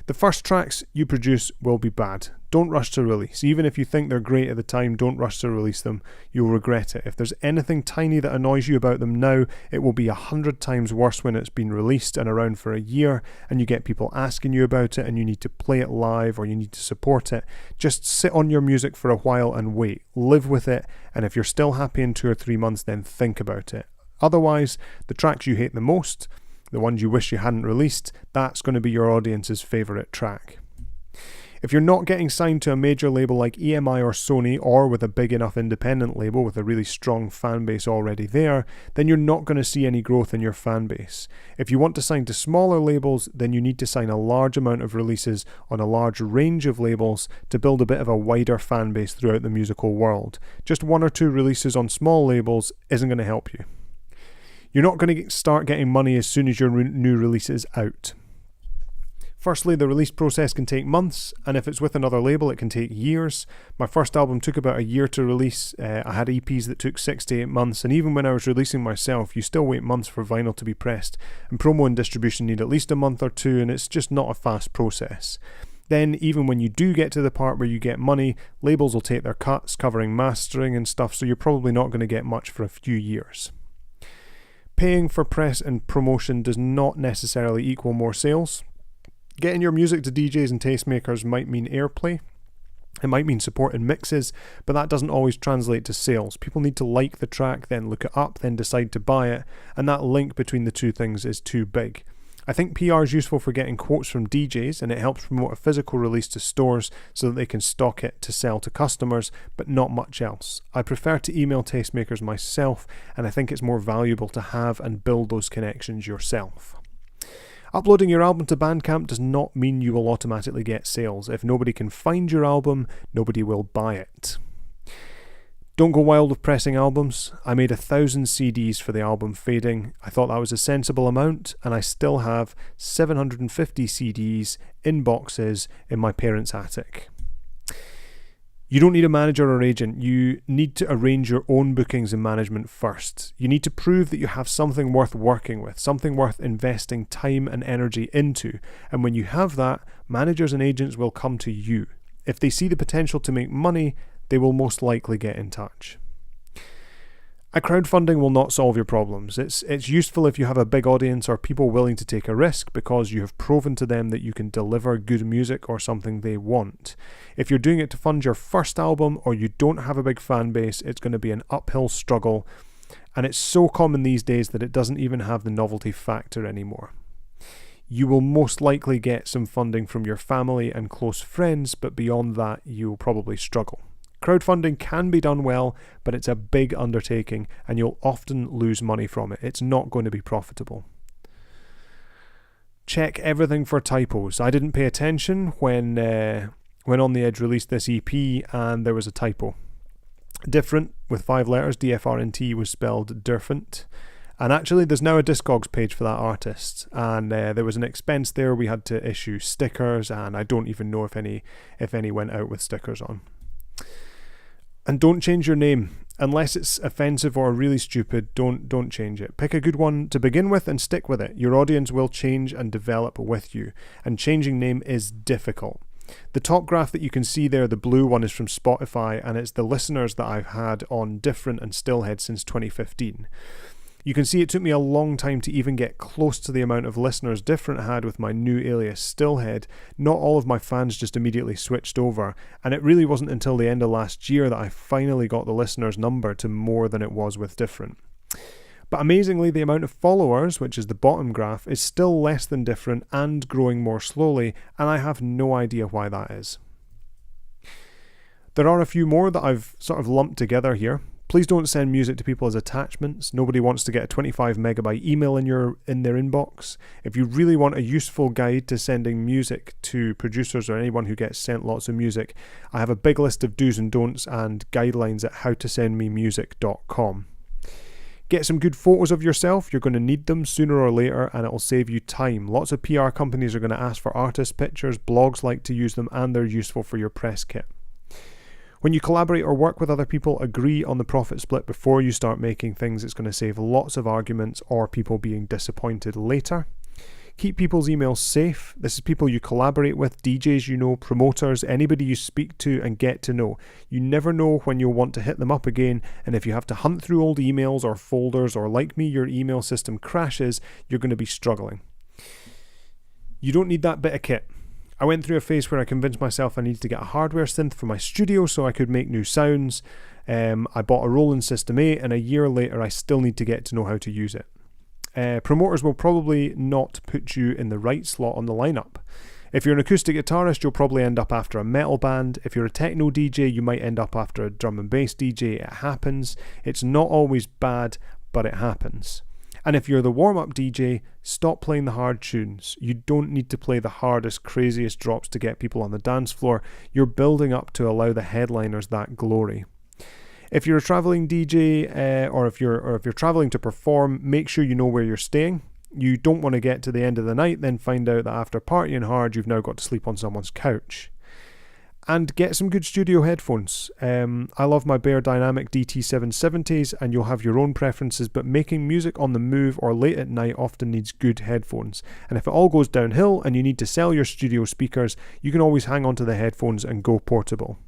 The first tracks you produce will be bad. Don't rush to release. Even if you think they're great at the time, don't rush to release them. You'll regret it. If there's anything tiny that annoys you about them now, it will be 100 times worse when it's been released and around for a year and you get people asking you about it and you need to play it live or you need to support it. Just sit on your music for a while and wait. Live with it, and if you're still happy in 2 or 3 months, then think about it. Otherwise, the tracks you hate the most, the ones you wish you hadn't released, that's going to be your audience's favourite track. If you're not getting signed to a major label like EMI or Sony, or with a big enough independent label with a really strong fan base already there, then you're not going to see any growth in your fan base. If you want to sign to smaller labels, then you need to sign a large amount of releases on a large range of labels to build a bit of a wider fan base throughout the musical world. Just 1 or 2 releases on small labels isn't going to help you. You're not going to start getting money as soon as your new release is out. Firstly, the release process can take months, and if it's with another label, it can take years. My first album took about a year to release. I had EPs that took 6 to 8 months, and even when I was releasing myself, you still wait months for vinyl to be pressed, and promo and distribution need at least a month or 2, and it's just not a fast process. Then, even when you do get to the part where you get money, labels will take their cuts, covering mastering and stuff, so you're probably not going to get much for a few years. Paying for press and promotion does not necessarily equal more sales. Getting your music to DJs and tastemakers might mean airplay. It might mean support in mixes, but that doesn't always translate to sales. People need to like the track, then look it up, then decide to buy it, and that link between the two things is too big. I think PR is useful for getting quotes from DJs, and it helps promote a physical release to stores so that they can stock it to sell to customers, but not much else. I prefer to email tastemakers myself, and I think it's more valuable to have and build those connections yourself. Uploading your album to Bandcamp does not mean you will automatically get sales. If nobody can find your album, nobody will buy it. Don't go wild with pressing albums. I made 1,000 CDs for the album Fading. I thought that was a sensible amount, and I still have 750 CDs in boxes in my parents' attic. You don't need a manager or agent. You need to arrange your own bookings and management first. You need to prove that you have something worth working with, something worth investing time and energy into. And when you have that, managers and agents will come to you. If they see the potential to make money, they will most likely get in touch. A crowdfunding will not solve your problems. It's useful if you have a big audience or people willing to take a risk because you have proven to them that you can deliver good music or something they want. If you're doing it to fund your first album or you don't have a big fan base, it's going to be an uphill struggle, and it's so common these days that it doesn't even have the novelty factor anymore. You will most likely get some funding from your family and close friends, but beyond that, you'll probably struggle. Crowdfunding can be done well, but it's a big undertaking and you'll often lose money from it. It's not going to be profitable. Check everything for typos. I didn't pay attention when On The Edge released this EP and there was a typo. Different with 5 letters, DFRNT was spelled different. And actually there's now a Discogs page for that artist, and there was an expense there. We had to issue stickers, and I don't even know if any went out with stickers on. And don't change your name. Unless it's offensive or really stupid, don't change it. Pick a good one to begin with and stick with it. Your audience will change and develop with you, and changing name is difficult. The top graph that you can see there, the blue one, is from Spotify, and it's the listeners that I've had on Different and Stillhead since 2015. You can see it took me a long time to even get close to the amount of listeners Different had with my new alias Stillhead. Not all of my fans just immediately switched over, and it really wasn't until the end of last year that I finally got the listeners' number to more than it was with Different. But amazingly, the amount of followers, which is the bottom graph, is still less than Different and growing more slowly, and I have no idea why that is. There are a few more that I've sort of lumped together here. Please don't send music to people as attachments. Nobody wants to get a 25 megabyte email in their inbox. If you really want a useful guide to sending music to producers or anyone who gets sent lots of music, I have a big list of do's and don'ts and guidelines at howtosendmemusic.com. Get some good photos of yourself. You're going to need them sooner or later, and it'll save you time. Lots of PR companies are going to ask for artist pictures. Blogs like to use them, and they're useful for your press kit. When you collaborate or work with other people, agree on the profit split before you start making things. It's going to save lots of arguments or people being disappointed later. Keep people's emails safe. This is people you collaborate with, DJs you know, promoters, anybody you speak to and get to know. You never know when you'll want to hit them up again, and if you have to hunt through old emails or folders, or like me, your email system crashes, you're going to be struggling. You don't need that bit of kit. I went through a phase where I convinced myself I needed to get a hardware synth for my studio so I could make new sounds. I bought a Roland System 8, and a year later I still need to get to know how to use it. Promoters will probably not put you in the right slot on the lineup. If you're an acoustic guitarist, you'll probably end up after a metal band. If you're a techno DJ, you might end up after a drum and bass DJ. It happens. It's not always bad, but it happens. And if you're the warm-up DJ, stop playing the hard tunes. You don't need to play the hardest, craziest drops to get people on the dance floor. You're building up to allow the headliners that glory. If you're a traveling DJ, or if you're traveling to perform, make sure you know where you're staying. You don't want to get to the end of the night, then find out that after partying hard, you've now got to sleep on someone's couch. And get some good studio headphones. I love my Bear Dynamic DT770s, and you'll have your own preferences, but making music on the move or late at night often needs good headphones. And if it all goes downhill and you need to sell your studio speakers, you can always hang on to the headphones and go portable.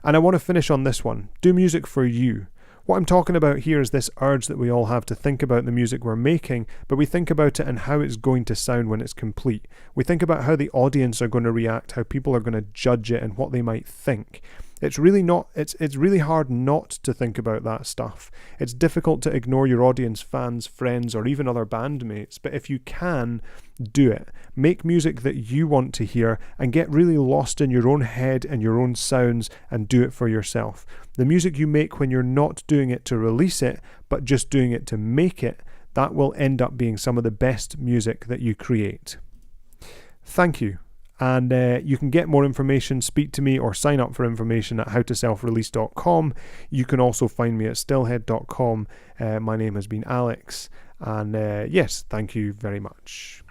And I want to finish on this one. Do music for you. What I'm talking about here is this urge that we all have to think about the music we're making, but we think about it and how it's going to sound when it's complete. We think about how the audience are going to react, how people are going to judge it, and what they might think. It's really hard not to think about that stuff. It's difficult to ignore your audience, fans, friends, or even other bandmates, but if you can, do it. Make music that you want to hear and get really lost in your own head and your own sounds and do it for yourself. The music you make when you're not doing it to release it, but just doing it to make it, that will end up being some of the best music that you create. Thank you. And you can get more information, speak to me, or sign up for information at howtoselfrelease.com. You can also find me at stillhead.com. My name has been Alex. And yes, thank you very much.